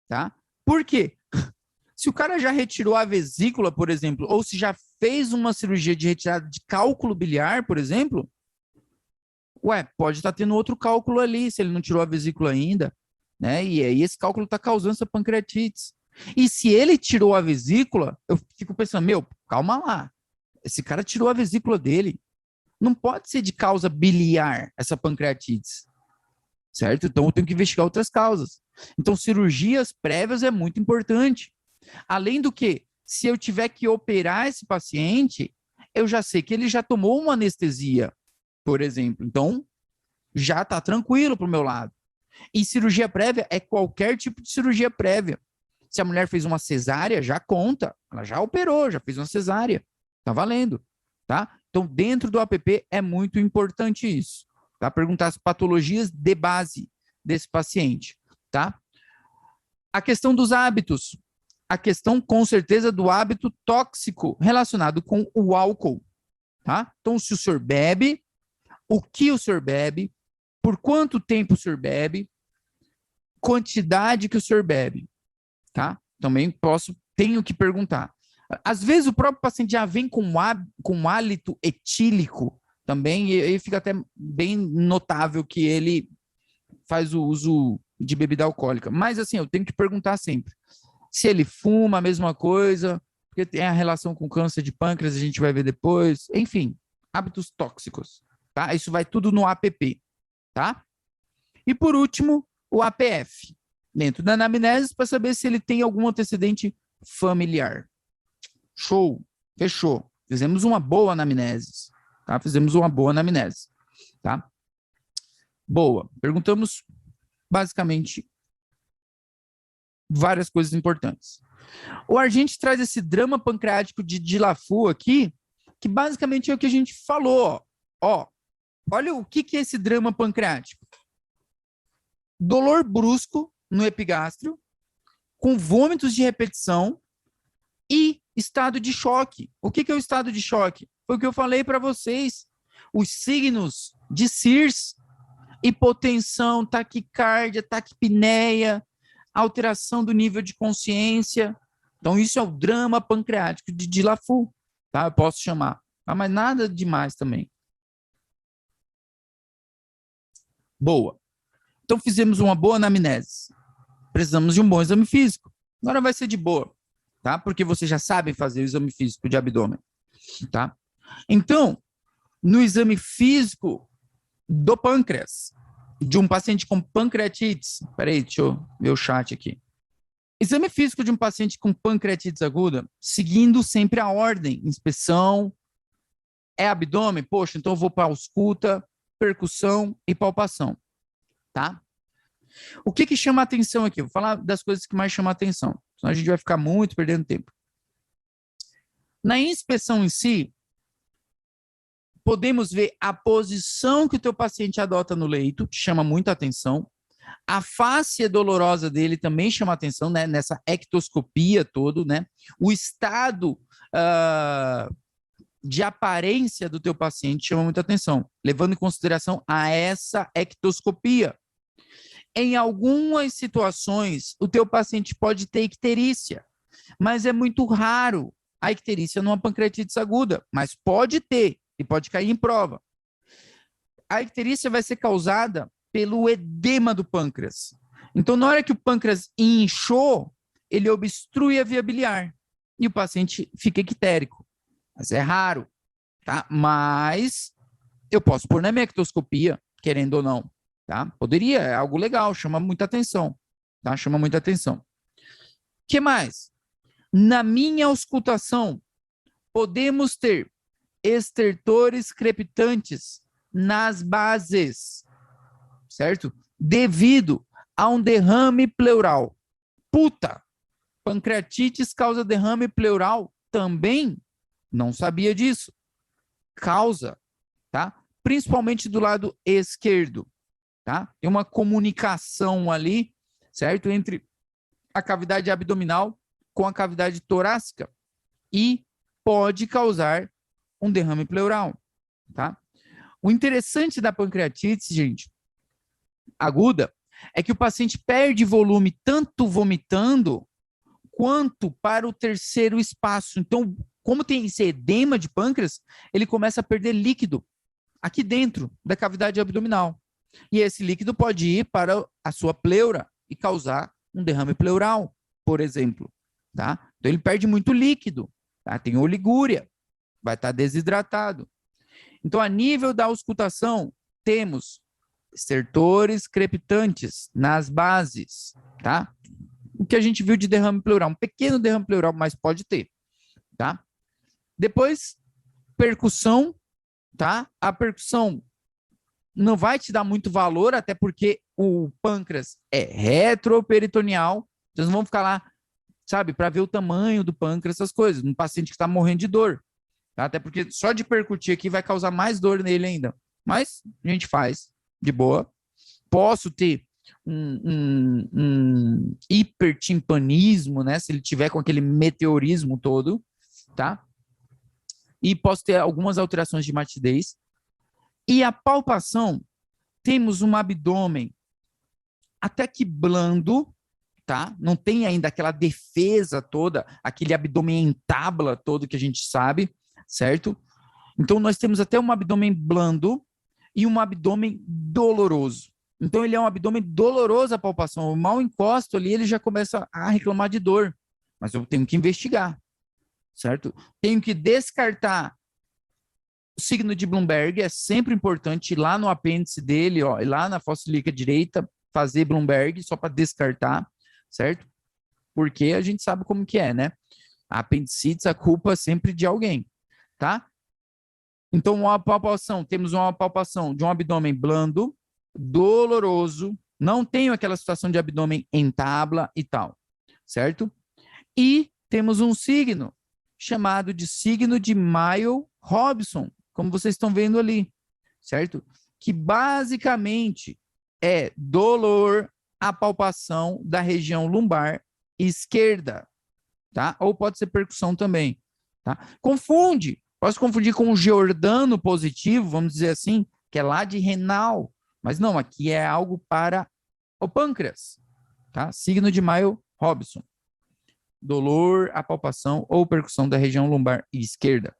Tá? Por quê? Se o cara já retirou a vesícula, por exemplo, ou se já fez uma cirurgia de retirada de cálculo biliar, por exemplo, pode estar tendo outro cálculo ali, se ele não tirou a vesícula ainda, né? E aí esse cálculo está causando essa pancreatite. E se ele tirou a vesícula, eu fico pensando, calma lá, esse cara tirou a vesícula dele. Não pode ser de causa biliar, essa pancreatite. certo? Então eu tenho que investigar outras causas. Então cirurgias prévias é muito importante. Além do que, se eu tiver que operar esse paciente, eu já sei que ele já tomou uma anestesia, por exemplo. Então, já está tranquilo para o meu lado. E cirurgia prévia é qualquer tipo de cirurgia prévia. Se a mulher fez uma cesárea, já conta. Ela já operou, já fez uma cesárea. Tá valendo, tá? Então, dentro do APP é muito importante isso, tá? Perguntar as patologias de base desse paciente, tá? A questão dos hábitos. A questão, com certeza, do hábito tóxico relacionado com o álcool, tá? Então, se o senhor bebe, o que o senhor bebe, por quanto tempo o senhor bebe, quantidade que o senhor bebe, tá? Também tenho que perguntar. Às vezes o próprio paciente já vem com hálito etílico também, e aí fica até bem notável que ele faz o uso de bebida alcoólica. Mas assim, eu tenho que perguntar sempre. Se ele fuma, a mesma coisa, porque tem a relação com câncer de pâncreas, a gente vai ver depois. Enfim, hábitos tóxicos, tá? Isso vai tudo no APP, tá? E por último, o APF, dentro da anamnese, para saber se ele tem algum antecedente familiar. Show, fechou. Fizemos uma boa anamnese, tá? Fizemos uma boa anamnese, tá? Boa. Perguntamos basicamente várias coisas importantes. O Argente traz esse drama pancreático de Delafoux aqui, que basicamente é o que a gente falou, ó. Olha o que é esse drama pancreático. Dolor brusco no epigástrio, com vômitos de repetição e estado de choque. O que é o estado de choque? Foi o que eu falei para vocês. Os signos de CIRS, hipotensão, taquicardia, taquipneia, alteração do nível de consciência. Então, isso é o drama pancreático de Delafoux, tá? Eu posso chamar. Tá? Mas nada demais também. Boa. Então, fizemos uma boa anamnese. Precisamos de um bom exame físico. Agora vai ser de boa, tá? Porque vocês já sabem fazer o exame físico de abdômen, tá? Então, no exame físico do pâncreas, de um paciente com pancreatites, peraí, deixa eu ver o chat aqui. Exame físico de um paciente com pancreatites aguda, seguindo sempre a ordem, inspeção, é abdômen? Poxa, então eu vou para ausculta, percussão e palpação, tá? O que chama a atenção aqui? Vou falar das coisas que mais chamam a atenção, senão a gente vai ficar muito perdendo tempo. Na inspeção em si, podemos ver a posição que o teu paciente adota no leito, que chama muita atenção. A face dolorosa dele também chama atenção, né? Nessa ectoscopia todo, né? O estado de aparência do teu paciente chama muita atenção, levando em consideração a essa ectoscopia. Em algumas situações, o teu paciente pode ter icterícia, mas é muito raro a icterícia numa pancreatite aguda, mas pode ter e pode cair em prova. A icterícia vai ser causada pelo edema do pâncreas. Então, na hora que o pâncreas inchou, ele obstrui a via biliar e o paciente fica ictérico. Mas é raro, tá? Mas eu posso pôr na minha ectoscopia, querendo ou não, tá? Poderia, é algo legal, chama muita atenção, tá? Chama muita atenção. O que mais? Na minha auscultação, podemos ter estertores crepitantes nas bases, certo? Devido a um derrame pleural. Puta! Pancreatites causa derrame pleural também? Não sabia disso. Causa, tá? Principalmente do lado esquerdo, tá? Tem uma comunicação ali, certo? Entre a cavidade abdominal com a cavidade torácica e pode causar um derrame pleural, tá? O interessante da pancreatite, gente, aguda, é que o paciente perde volume tanto vomitando quanto para o terceiro espaço. Então, como tem esse edema de pâncreas, ele começa a perder líquido aqui dentro da cavidade abdominal. E esse líquido pode ir para a sua pleura e causar um derrame pleural, por exemplo, tá? Então, ele perde muito líquido, tá? Tem oligúria, vai estar desidratado. Então, a nível da auscultação, temos estertores crepitantes nas bases, tá? O que a gente viu de derrame pleural, um pequeno derrame pleural, mas pode ter, tá? Depois, percussão, tá? A percussão não vai te dar muito valor, até porque o pâncreas é retroperitoneal, vocês não vão ficar lá, sabe, para ver o tamanho do pâncreas, essas coisas, um paciente que está morrendo de dor, tá? Até porque só de percutir aqui vai causar mais dor nele ainda, mas a gente faz de boa. Posso ter um hipertimpanismo, né, se ele tiver com aquele meteorismo todo, tá? E posso ter algumas alterações de matidez. E a palpação, temos um abdômen até que blando, tá? Não tem ainda aquela defesa toda, aquele abdômen em tábua todo que a gente sabe, certo? Então, nós temos até um abdômen blando e um abdômen doloroso. Então, ele é um abdômen doloroso a palpação. Eu mal encosto ali, ele já começa a reclamar de dor. Mas eu tenho que investigar, certo? Tenho que descartar o signo de Bloomberg, é sempre importante ir lá no apêndice dele, ó, ir lá na fossa ilíaca direita, fazer Bloomberg, só para descartar, certo? Porque a gente sabe como que é, né? A apendicite, a culpa é sempre de alguém, tá? Então, uma palpação, temos uma palpação de um abdômen blando, doloroso, não tenho aquela situação de abdômen em tábua e tal, certo? E temos um signo chamado de signo de Mayo-Robson, como vocês estão vendo ali, certo? Que basicamente é dolor, a palpação da região lumbar esquerda, tá? Ou pode ser percussão também, tá? Posso confundir com o Giordano positivo, vamos dizer assim, que é lá de renal, mas não, aqui é algo para o pâncreas, tá? Signo de Mayo-Robson. Dolor, a palpação ou percussão da região lumbar esquerda.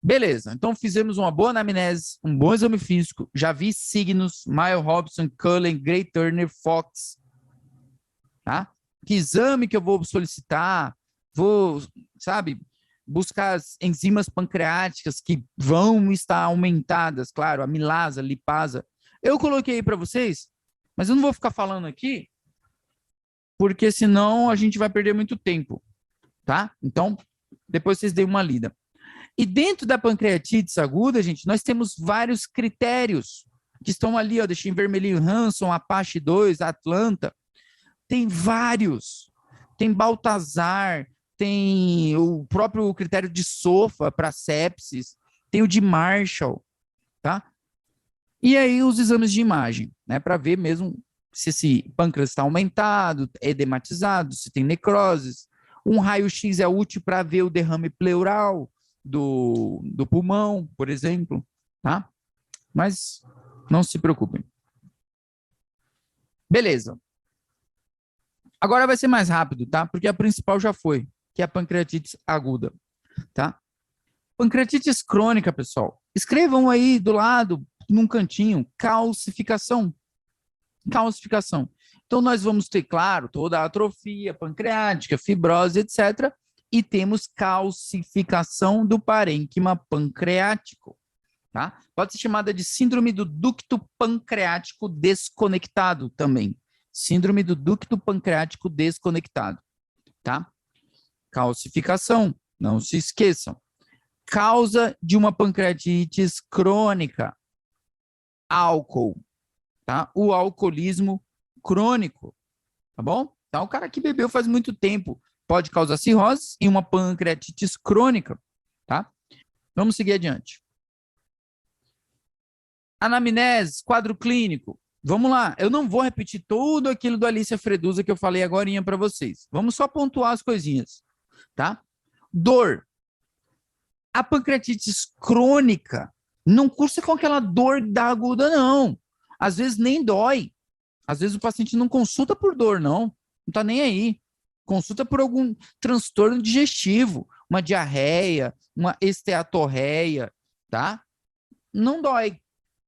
Beleza, então fizemos uma boa anamnese, um bom exame físico, já vi signos, Mayo-Robson, Cullen, Gray Turner, Fox, tá? Que exame que eu vou solicitar? Vou, sabe, buscar as enzimas pancreáticas que vão estar aumentadas, claro, a amilasa, a lipasa. Eu coloquei aí para vocês, mas eu não vou ficar falando aqui, porque senão a gente vai perder muito tempo, tá? Então, depois vocês deem uma lida. E dentro da pancreatite aguda, gente, nós temos vários critérios que estão ali, ó, deixei em vermelhinho, Hanson, Apache 2, Atlanta, tem vários. Tem Baltazar, tem o próprio critério de SOFA para sepsis, tem o de Marshall, tá? E aí os exames de imagem, né, para ver mesmo se esse pâncreas está aumentado, edematizado, se tem necroses. Um raio-x é útil para ver o derrame pleural do pulmão, por exemplo, tá? Mas não se preocupem. Beleza. Agora vai ser mais rápido, tá? Porque a principal já foi, que é a pancreatite aguda, tá? Pancreatite crônica, pessoal. Escrevam aí do lado, num cantinho, calcificação. Calcificação. Então, nós vamos ter, claro, toda a atrofia pancreática, fibrose, etc., e temos calcificação do parênquima pancreático, tá? Pode ser chamada de síndrome do ducto pancreático desconectado também. Síndrome do ducto pancreático desconectado, tá? Calcificação, não se esqueçam. Causa de uma pancreatite crônica, álcool, tá? O alcoolismo crônico, tá bom? Então, o cara que bebeu faz muito tempo pode causar cirrose e uma pancreatite crônica, tá? Vamos seguir adiante. Anamnese, quadro clínico. Vamos lá, eu não vou repetir tudo aquilo do Alicia Fredusa que eu falei agorinha para vocês. Vamos só pontuar as coisinhas, tá? Dor. A pancreatite crônica não cursa com aquela dor da aguda, não. Às vezes nem dói. Às vezes o paciente não consulta por dor, não. Não tá nem aí. Consulta por algum transtorno digestivo, uma diarreia, uma esteatorreia, tá? Não dói,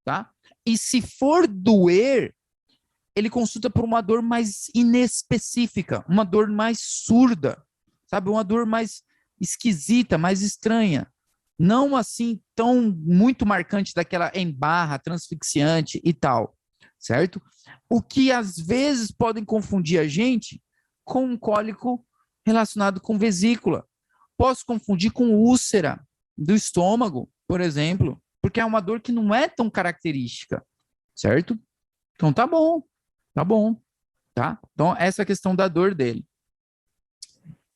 tá? E se for doer, ele consulta por uma dor mais inespecífica, uma dor mais surda, sabe? Uma dor mais esquisita, mais estranha, Não assim tão muito marcante daquela embarra, transfixiante e tal, certo? O que às vezes podem confundir a gente com um cólico relacionado com vesícula. Posso confundir com úlcera do estômago, por exemplo, porque é uma dor que não é tão característica, certo? Então tá bom, tá? Então essa é a questão da dor dele.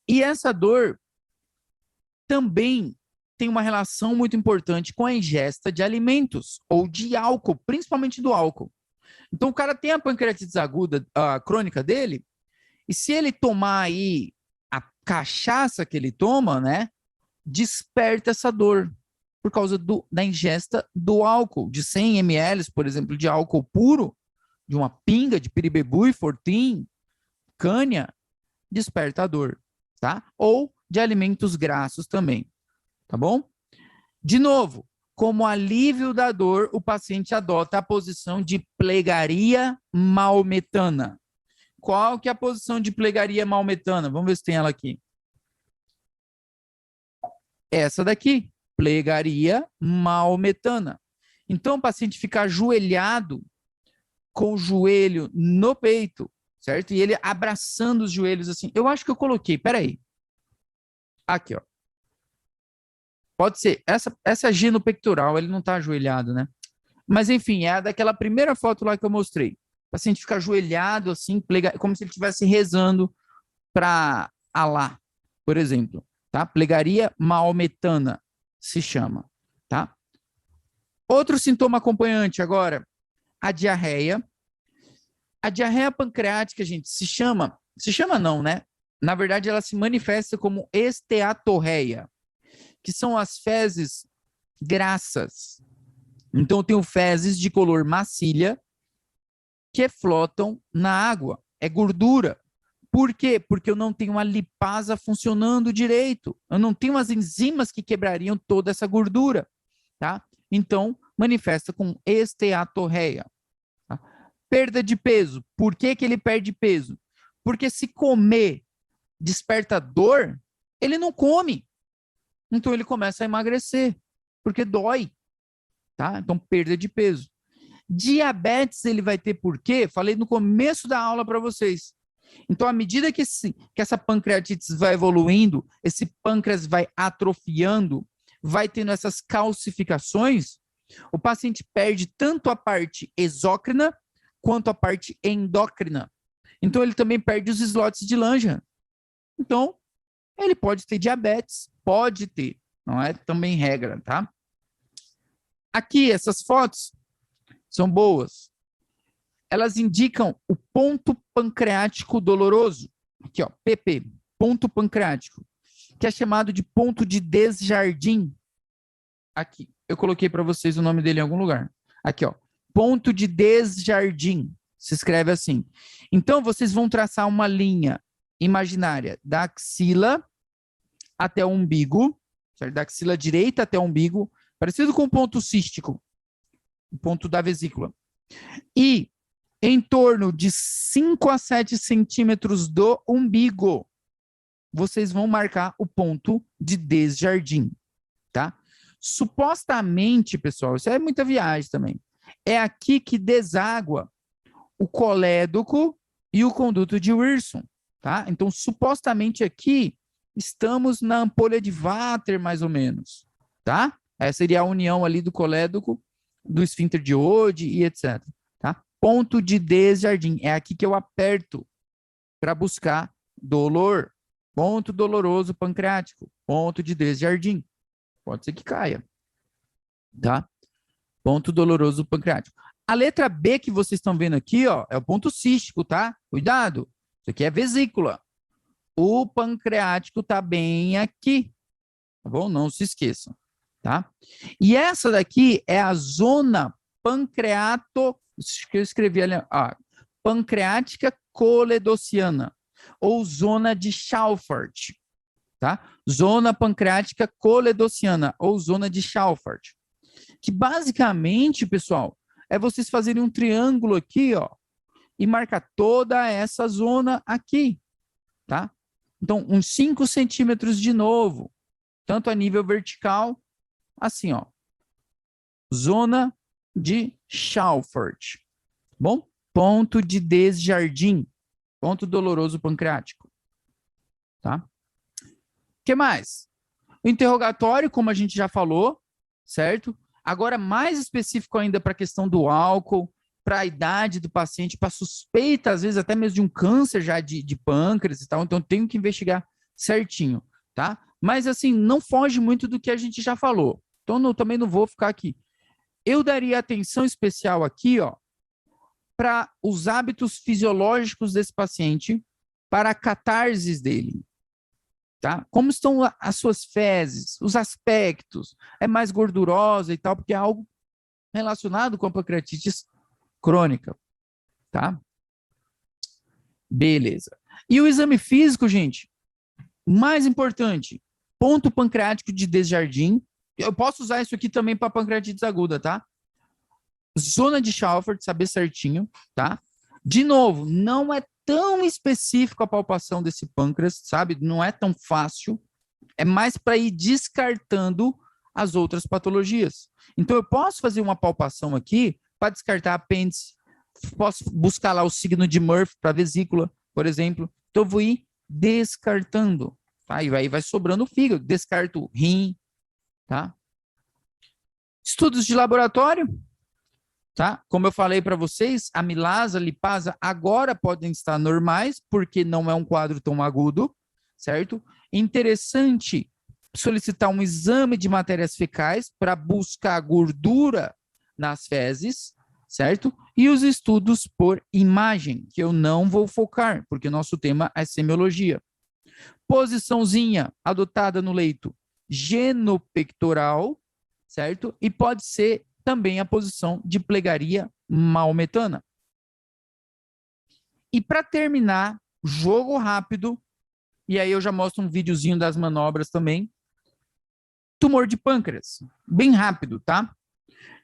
E essa dor também tem uma relação muito importante com a ingesta de alimentos ou de álcool, principalmente do álcool. Então o cara tem a pancreatite aguda, a crônica dele, e se ele tomar aí a cachaça que ele toma, né, desperta essa dor por causa da ingesta do álcool, de 100 ml, por exemplo, de álcool puro, de uma pinga de Piribebui, Fortim, Cânia, desperta a dor, tá? Ou de alimentos grassos também, tá bom? De novo, como alívio da dor, o paciente adota a posição de plegaria maometana. Qual que é a posição de plegaria maometana? Vamos ver se tem ela aqui. Essa daqui, plegaria maometana. Então, o paciente fica ajoelhado com o joelho no peito, certo? E ele abraçando os joelhos assim. Eu acho que eu coloquei, peraí. Aqui, ó. Pode ser. Essa é gino pectoral, ele não está ajoelhado, né? Mas, enfim, é a daquela primeira foto lá que eu mostrei. O paciente fica ajoelhado assim, como se ele estivesse rezando para Alá, por exemplo. Tá? Plegaria maometana se chama. Tá? Outro sintoma acompanhante agora, a diarreia. A diarreia pancreática, gente, se chama não, né? Na verdade, ela se manifesta como esteatorreia, que são as fezes grassas. Então, eu tenho fezes de color macilha que flotam na água. É gordura. Por quê? Porque eu não tenho a lipasa funcionando direito. Eu não tenho as enzimas que quebrariam toda essa gordura. Tá? Então, manifesta com esteatorreia. Tá? Perda de peso. Por que ele perde peso? Porque se comer desperta dor, ele não come. Então, ele começa a emagrecer, porque dói. Tá? Então, perda de peso. Diabetes ele vai ter por quê? Falei no começo da aula para vocês. Então, à medida que essa pancreatite vai evoluindo, esse pâncreas vai atrofiando, vai tendo essas calcificações, o paciente perde tanto a parte exócrina quanto a parte endócrina. Então, ele também perde os islotes de Langerhans. Então, ele pode ter diabetes, pode ter, não é também regra, tá? Aqui, essas fotos são boas. Elas indicam o ponto pancreático doloroso. Aqui, ó, PP, ponto pancreático, que é chamado de ponto de Desjardins. Aqui, eu coloquei para vocês o nome dele em algum lugar. Aqui, ó, ponto de Desjardins. Se escreve assim. Então, vocês vão traçar uma linha imaginária da axila até o umbigo, certo? Da axila direita até o umbigo, parecido com o ponto cístico, o ponto da vesícula. E em torno de 5 a 7 centímetros do umbigo, vocês vão marcar o ponto de Desjardins, tá? Supostamente, pessoal, isso é muita viagem também, é aqui que deságua o colédoco e o conduto de Wilson, tá? Então, supostamente aqui, estamos na ampolha de Vater, mais ou menos, tá? Essa seria a união ali do colédoco, do esfíncter de Oddi e etc. Tá? Ponto de Desjardins. É aqui que eu aperto para buscar dolor. Ponto doloroso pancreático. Ponto de Desjardins. Pode ser que caia. Tá? Ponto doloroso pancreático. A letra B que vocês estão vendo aqui, ó, é o ponto cístico, tá? Cuidado. Isso aqui é vesícula. O pancreático está bem aqui. Tá bom? Não se esqueçam. Tá? E essa daqui é a zona que eu escrevi ali, pancreática coledociana, ou zona de Schaufert, tá? Zona pancreática coledociana, ou zona de Schaufert, que basicamente, pessoal, é vocês fazerem um triângulo aqui, ó, e marcar toda essa zona aqui, tá? Então, uns 5 centímetros de novo, tanto a nível vertical assim, ó. Zona de Schaufert. Bom? Ponto de Desjardins. Ponto doloroso pancreático. Tá? O que mais? O interrogatório, como a gente já falou, certo? Agora, mais específico ainda para a questão do álcool, para a idade do paciente, para suspeita, às vezes até mesmo de um câncer já de pâncreas e tal. Então, tenho que investigar certinho, tá? Mas, assim, não foge muito do que a gente já falou. Então, também não vou ficar aqui. Eu daria atenção especial aqui, ó, para os hábitos fisiológicos desse paciente, para a catarses dele. Tá? Como estão as suas fezes, os aspectos, é mais gordurosa e tal, porque é algo relacionado com a pancreatite crônica, tá? Beleza. E o exame físico, gente, mais importante, ponto pancreático de Desjardins. Eu posso usar isso aqui também para pancreatite aguda, tá? Zona de Schaufert, saber certinho, tá? De novo, não é tão específico a palpação desse pâncreas, sabe? Não é tão fácil. É mais para ir descartando as outras patologias. Então, eu posso fazer uma palpação aqui para descartar apêndice. Posso buscar lá o signo de Murphy para vesícula, por exemplo. Então, eu vou ir descartando. Tá? E aí vai sobrando o fígado. Descarto o rim. Tá? Estudos de laboratório. Tá? Como eu falei para vocês, a amilasa, a lipasa agora podem estar normais, porque não é um quadro tão agudo, certo? Interessante solicitar um exame de matérias fecais para buscar gordura nas fezes, certo? E os estudos por imagem, que eu não vou focar, porque o nosso tema é semiologia. Posiçãozinha adotada no leito genopectoral, certo? E pode ser também a posição de plegaria maometana. E para terminar, jogo rápido, e aí eu já mostro um videozinho das manobras também. Tumor de pâncreas, bem rápido, tá?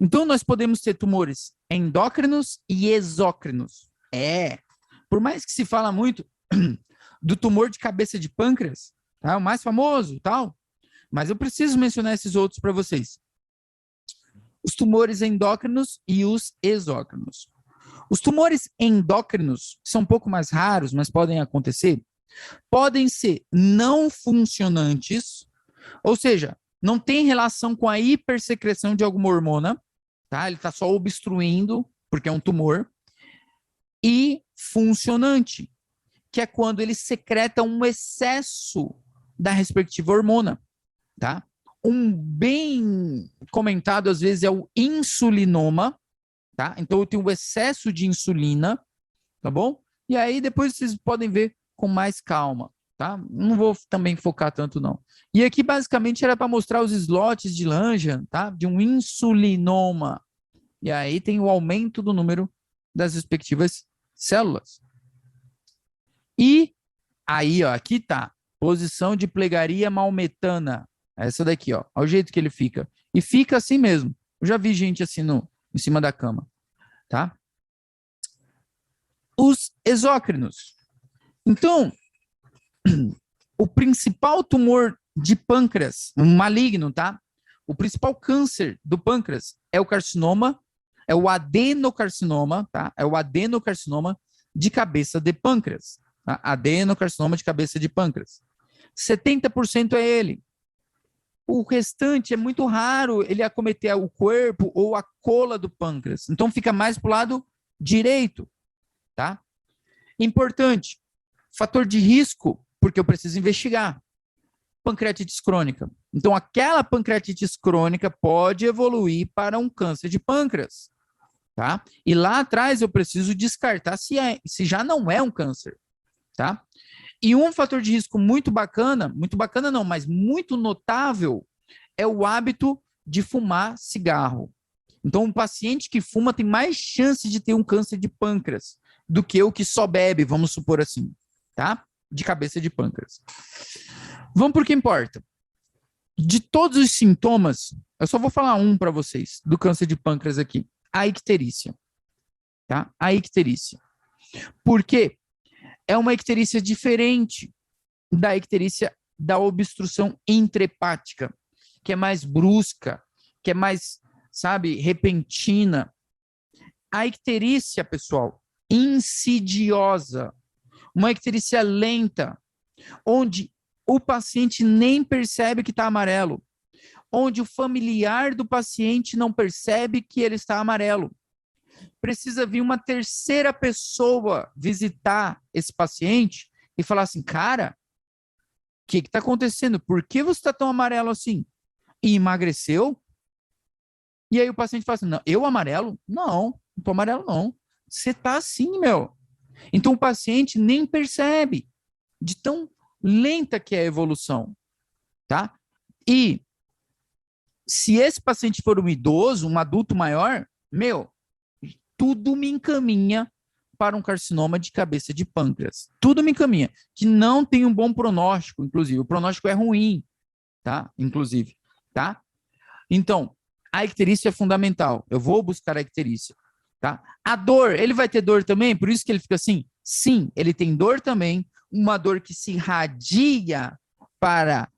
Então nós podemos ter tumores endócrinos e exócrinos. Por mais que se fala muito do tumor de cabeça de pâncreas, tá? O mais famoso, tal, mas eu preciso mencionar esses outros para vocês. Os tumores endócrinos e os exócrinos. Os tumores endócrinos são um pouco mais raros, mas podem acontecer. Podem ser não funcionantes, ou seja, não tem relação com a hipersecreção de alguma hormona, tá? Ele está só obstruindo, porque é um tumor. E funcionante, que é quando ele secreta um excesso da respectiva hormona, tá? Um bem comentado, às vezes, é o insulinoma, tá? Então, eu tenho um excesso de insulina, tá bom? E aí, depois vocês podem ver com mais calma, tá? Não vou também focar tanto, não. E aqui, basicamente, era para mostrar os slots de Langerhans, tá? De um insulinoma. E aí, tem o aumento do número das respectivas células. E aí, ó, aqui tá. Posição de plegaria maometana. Essa daqui, ó. Olha o jeito que ele fica. E fica assim mesmo. Eu já vi gente assim em cima da cama. Tá? Os exócrinos. Então, o principal tumor de pâncreas, um maligno, tá? O principal câncer do pâncreas é o carcinoma, é o adenocarcinoma, tá? É o adenocarcinoma de cabeça de pâncreas. Tá? Adenocarcinoma de cabeça de pâncreas. 70% é ele. O restante é muito raro ele acometer o corpo ou a cola do pâncreas. Então, fica mais para o lado direito, tá? Importante, fator de risco, porque eu preciso investigar. Pancreatite crônica. Então, aquela pancreatite crônica pode evoluir para um câncer de pâncreas, tá? E lá atrás eu preciso descartar se já não é um câncer, tá? E um fator de risco muito bacana não, mas muito notável, é o hábito de fumar cigarro. Então, um paciente que fuma tem mais chance de ter um câncer de pâncreas do que o que só bebe, vamos supor assim, tá? De cabeça de pâncreas. Vamos por que importa. De todos os sintomas, eu só vou falar um para vocês, do câncer de pâncreas aqui, a icterícia, tá? A icterícia. Por quê? É uma icterícia diferente da icterícia da obstrução intrahepática, que é mais brusca, que é mais, sabe, repentina. A icterícia, pessoal, insidiosa, uma icterícia lenta, onde o paciente nem percebe que está amarelo, onde o familiar do paciente não percebe que ele está amarelo. Precisa vir uma terceira pessoa visitar esse paciente e falar assim, cara, o que está acontecendo? Por que você está tão amarelo assim? E emagreceu? E aí o paciente fala assim, não, eu amarelo? Não tô amarelo não. Você tá assim, meu. Então o paciente nem percebe de tão lenta que é a evolução, tá? E se esse paciente for um idoso, um adulto maior, meu, tudo me encaminha para um carcinoma de cabeça de pâncreas. Tudo me encaminha. Que não tem um bom pronóstico, inclusive. O pronóstico é ruim, tá? Inclusive, tá? Então, a icterícia é fundamental. Eu vou buscar a icterícia, tá? A dor, ele vai ter dor também? Por isso que ele fica assim? Sim, ele tem dor também. Uma dor que se irradia para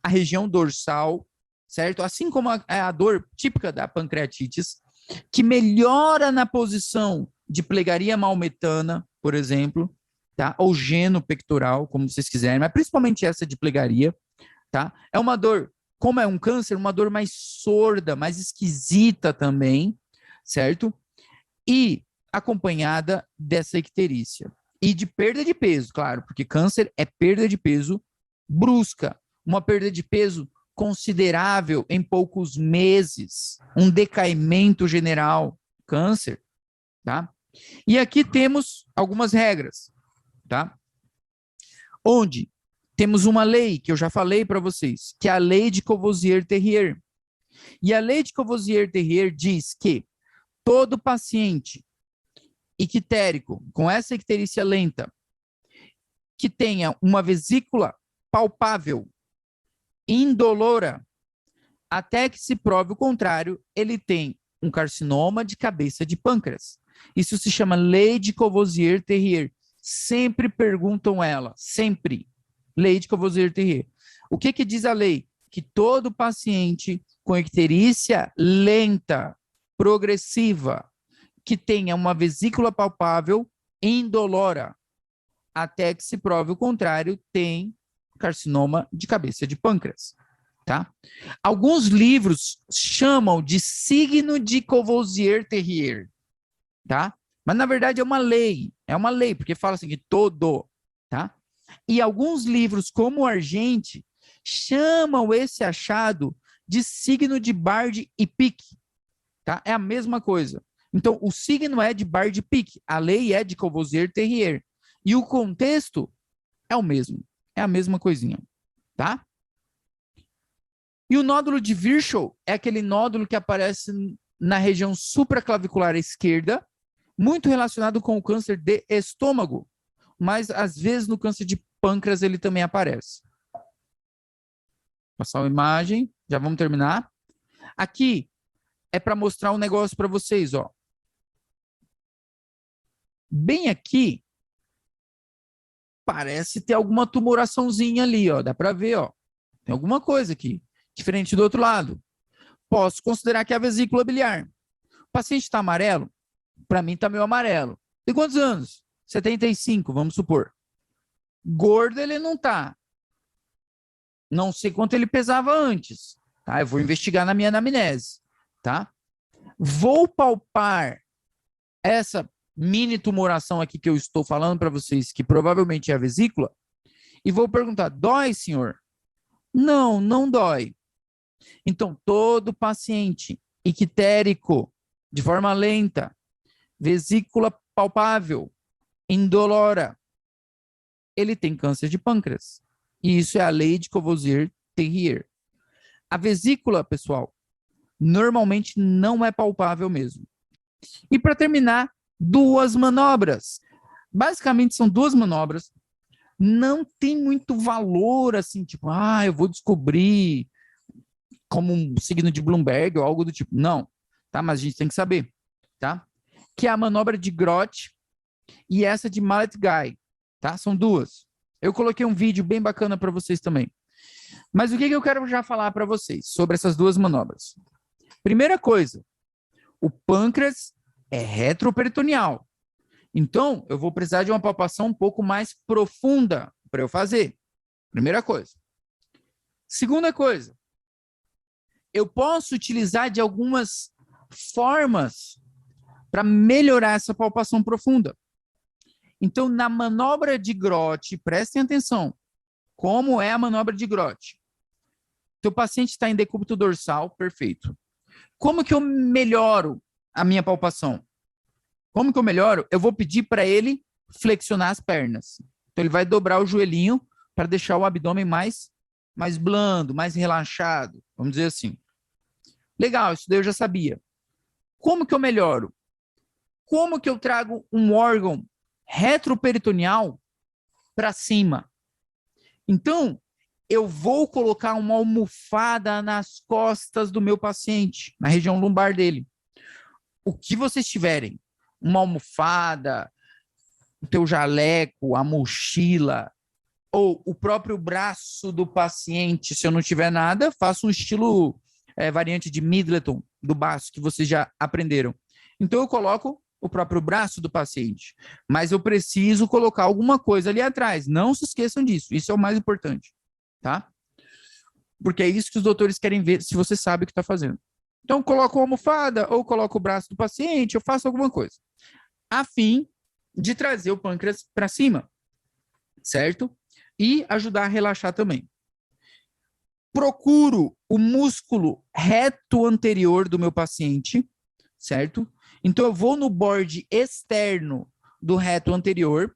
a região dorsal, certo? Assim como a dor típica da pancreatites, que melhora na posição de plegaria maometana, por exemplo, tá? Ou geno pectoral, como vocês quiserem, mas principalmente essa de plegaria, tá? É uma dor, como é um câncer, uma dor mais sorda, mais esquisita também, certo? E acompanhada dessa icterícia. E de perda de peso, claro, porque câncer é perda de peso brusca, uma perda de peso considerável em poucos meses, um decaimento general, câncer, tá? E aqui temos algumas regras, tá? Onde temos uma lei que eu já falei para vocês, que é a lei de Courvoisier-Terrier. E a lei de Courvoisier-Terrier diz que todo paciente ictérico, com essa icterícia lenta, que tenha uma vesícula palpável, indolora, até que se prove o contrário, ele tem um carcinoma de cabeça de pâncreas. Isso se chama lei de Courvoisier-Terrier. Sempre perguntam ela, sempre. Lei de Courvoisier-Terrier. O que diz a lei? Que todo paciente com icterícia lenta, progressiva, que tenha uma vesícula palpável, indolora, até que se prove o contrário, tem carcinoma de cabeça de pâncreas, tá? Alguns livros chamam de signo de Courvoisier-Terrier, tá? Mas na verdade é uma lei, porque fala assim que todo, tá? E alguns livros, como o Argente, chamam esse achado de signo de Bard e Pique, tá? É a mesma coisa. Então, o signo é de Bard e Pique, a lei é de Courvoisier-Terrier. E o contexto é o mesmo, é a mesma coisinha, tá? E o nódulo de Virchow é aquele nódulo que aparece na região supraclavicular esquerda, muito relacionado com o câncer de estômago, mas às vezes no câncer de pâncreas ele também aparece. Passar uma imagem, já vamos terminar. Aqui é para mostrar um negócio para vocês, ó. Bem aqui, parece ter alguma tumoraçãozinha ali, ó. Dá para ver, ó. Tem alguma coisa aqui, diferente do outro lado. Posso considerar que é a vesícula biliar. O paciente está amarelo? Para mim está meio amarelo. Tem quantos anos? 75, vamos supor. Gordo ele não tá. Não sei quanto ele pesava antes, tá? Eu vou investigar na minha anamnese, tá? Vou palpar essa mini tumoração aqui que eu estou falando para vocês, que provavelmente é a vesícula, e vou perguntar, dói, senhor? Não, não dói. Então, todo paciente ictérico, de forma lenta, vesícula palpável, indolora, ele tem câncer de pâncreas. E isso é a lei de Courvoisier-Terrier. A vesícula, pessoal, normalmente não é palpável mesmo. E para terminar, duas manobras. Basicamente são duas manobras. Não tem muito valor assim, tipo, eu vou descobrir como um signo de Bloomberg ou algo do tipo. Não, tá? Mas a gente tem que saber, tá? Que é a manobra de Grott e essa de Mallet-Guy, tá? São duas. Eu coloquei um vídeo bem bacana para vocês também. Mas o que eu quero já falar para vocês sobre essas duas manobras? Primeira coisa, o pâncreas é retroperitoneal. Então, eu vou precisar de uma palpação um pouco mais profunda para eu fazer. Primeira coisa. Segunda coisa, eu posso utilizar de algumas formas para melhorar essa palpação profunda. Então, na manobra de Grotte, prestem atenção, como é a manobra de Grotte? Teu paciente está em decúbito dorsal, perfeito. Como que eu melhoro a minha palpação? Como que eu melhoro? Eu vou pedir para ele flexionar as pernas. Então, ele vai dobrar o joelhinho para deixar o abdômen mais blando, mais relaxado, vamos dizer assim. Legal, isso daí eu já sabia. Como que eu melhoro? Como que eu trago um órgão retroperitoneal para cima? Então, eu vou colocar uma almofada nas costas do meu paciente, na região lombar dele. O que vocês tiverem, uma almofada, o teu jaleco, a mochila, ou o próprio braço do paciente, se eu não tiver nada, faço um estilo variante de Middleton, do baço, que vocês já aprenderam. Então, eu coloco o próprio braço do paciente, mas eu preciso colocar alguma coisa ali atrás. Não se esqueçam disso, isso é o mais importante, tá? Porque é isso que os doutores querem ver, se você sabe o que está fazendo. Então, coloco uma almofada, ou coloco o braço do paciente, eu faço alguma coisa, a fim de trazer o pâncreas para cima, certo? E ajudar a relaxar também. Procuro o músculo reto anterior do meu paciente, certo? Então, eu vou no borde externo do reto anterior,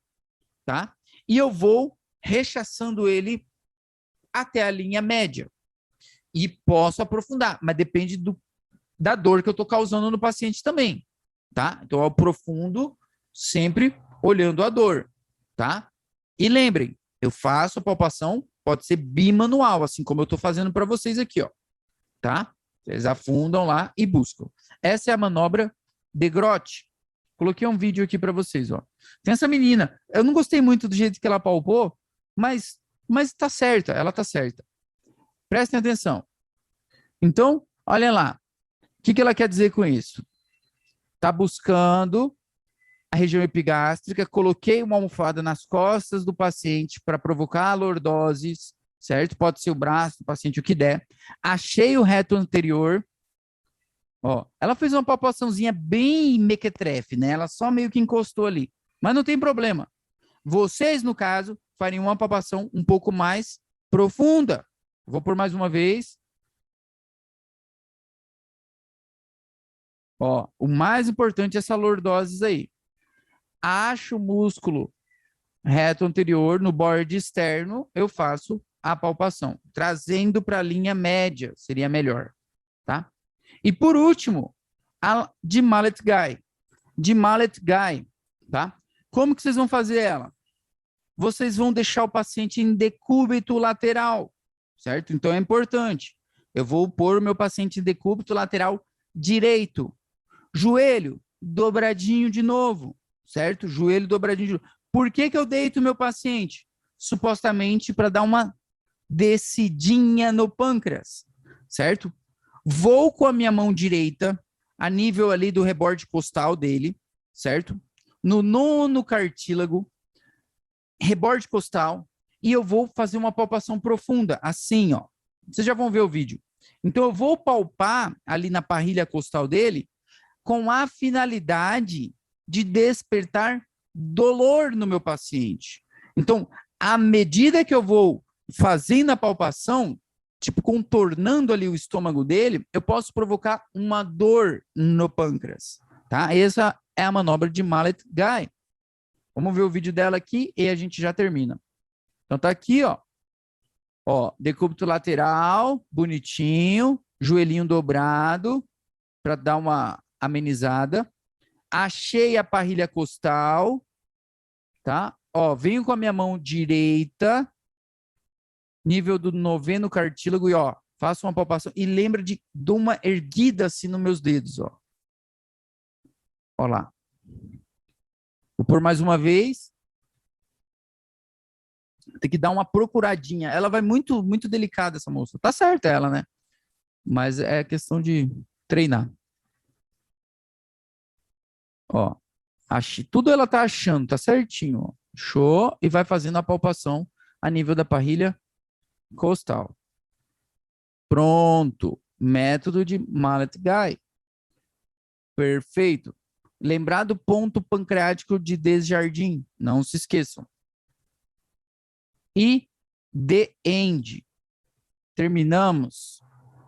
tá? E eu vou rechaçando ele até a linha média. E posso aprofundar, mas depende da dor que eu estou causando no paciente também, tá? Então, eu aprofundo sempre olhando a dor, tá? E lembrem, eu faço a palpação, pode ser bimanual, assim como eu estou fazendo para vocês aqui, ó, tá? Vocês afundam lá e buscam. Essa é a manobra de Grotte. Coloquei um vídeo aqui para vocês, ó. Tem essa menina, eu não gostei muito do jeito que ela palpou, mas tá certa, ela tá certa. Prestem atenção. Então, olha lá. O que ela quer dizer com isso? Tá buscando a região epigástrica, coloquei uma almofada nas costas do paciente para provocar lordoses, certo? Pode ser o braço do paciente, o que der. Achei o reto anterior. Ó, ela fez uma palpaçãozinha bem mequetrefe, né? Ela só meio que encostou ali. Mas não tem problema. Vocês, no caso, fariam uma palpação um pouco mais profunda. Vou por mais uma vez. Ó, o mais importante é essa lordose aí. Acho o músculo reto anterior no borde externo, eu faço a palpação, trazendo para a linha média, seria melhor, tá? E por último, a de Mallet Guy. De Mallet Guy, tá? Como que vocês vão fazer ela? Vocês vão deixar o paciente em decúbito lateral, certo? Então é importante. Eu vou pôr o meu paciente em decúbito lateral direito. Joelho dobradinho de novo, certo? Joelho dobradinho de novo. Por que eu deito o meu paciente? Supostamente para dar uma descidinha no pâncreas, certo? Vou com a minha mão direita, a nível ali do reborde costal dele, certo? No nono cartílago, reborde costal, e eu vou fazer uma palpação profunda, assim, ó. Vocês já vão ver o vídeo. Então, eu vou palpar ali na parrilha costal dele com a finalidade de despertar dolor no meu paciente. Então, à medida que eu vou fazendo a palpação, tipo, contornando ali o estômago dele, eu posso provocar uma dor no pâncreas, tá? Essa é a manobra de Mallet Guy. Vamos ver o vídeo dela aqui e a gente já termina. Então, tá aqui, ó. Ó, decúbito lateral, bonitinho, joelhinho dobrado, para dar uma amenizada. Achei a parrilha costal, tá? Ó, venho com a minha mão direita, nível do noveno cartílago, e ó, faço uma palpação e lembra de dar uma erguida assim nos meus dedos, ó. Ó lá. Vou pôr mais uma vez. Tem que dar uma procuradinha. Ela vai muito delicada, essa moça. Tá certa ela, né? Mas é questão de treinar. Ó, tudo ela tá achando, tá certinho. Ó. Show. E vai fazendo a palpação a nível da parrilha costal. Pronto. Método de Mallet Guy. Perfeito. Lembrar do ponto pancreático de Desjardins. Não se esqueçam. E The End. Terminamos.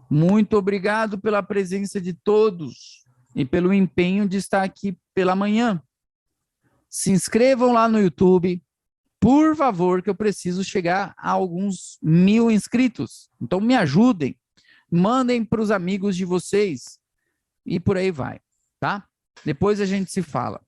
Muito obrigado pela presença de todos e pelo empenho de estar aqui pela manhã. Se inscrevam lá no YouTube, por favor, que eu preciso chegar a alguns 1000 inscritos. Então me ajudem, mandem para os amigos de vocês e por aí vai, tá? Depois a gente se fala.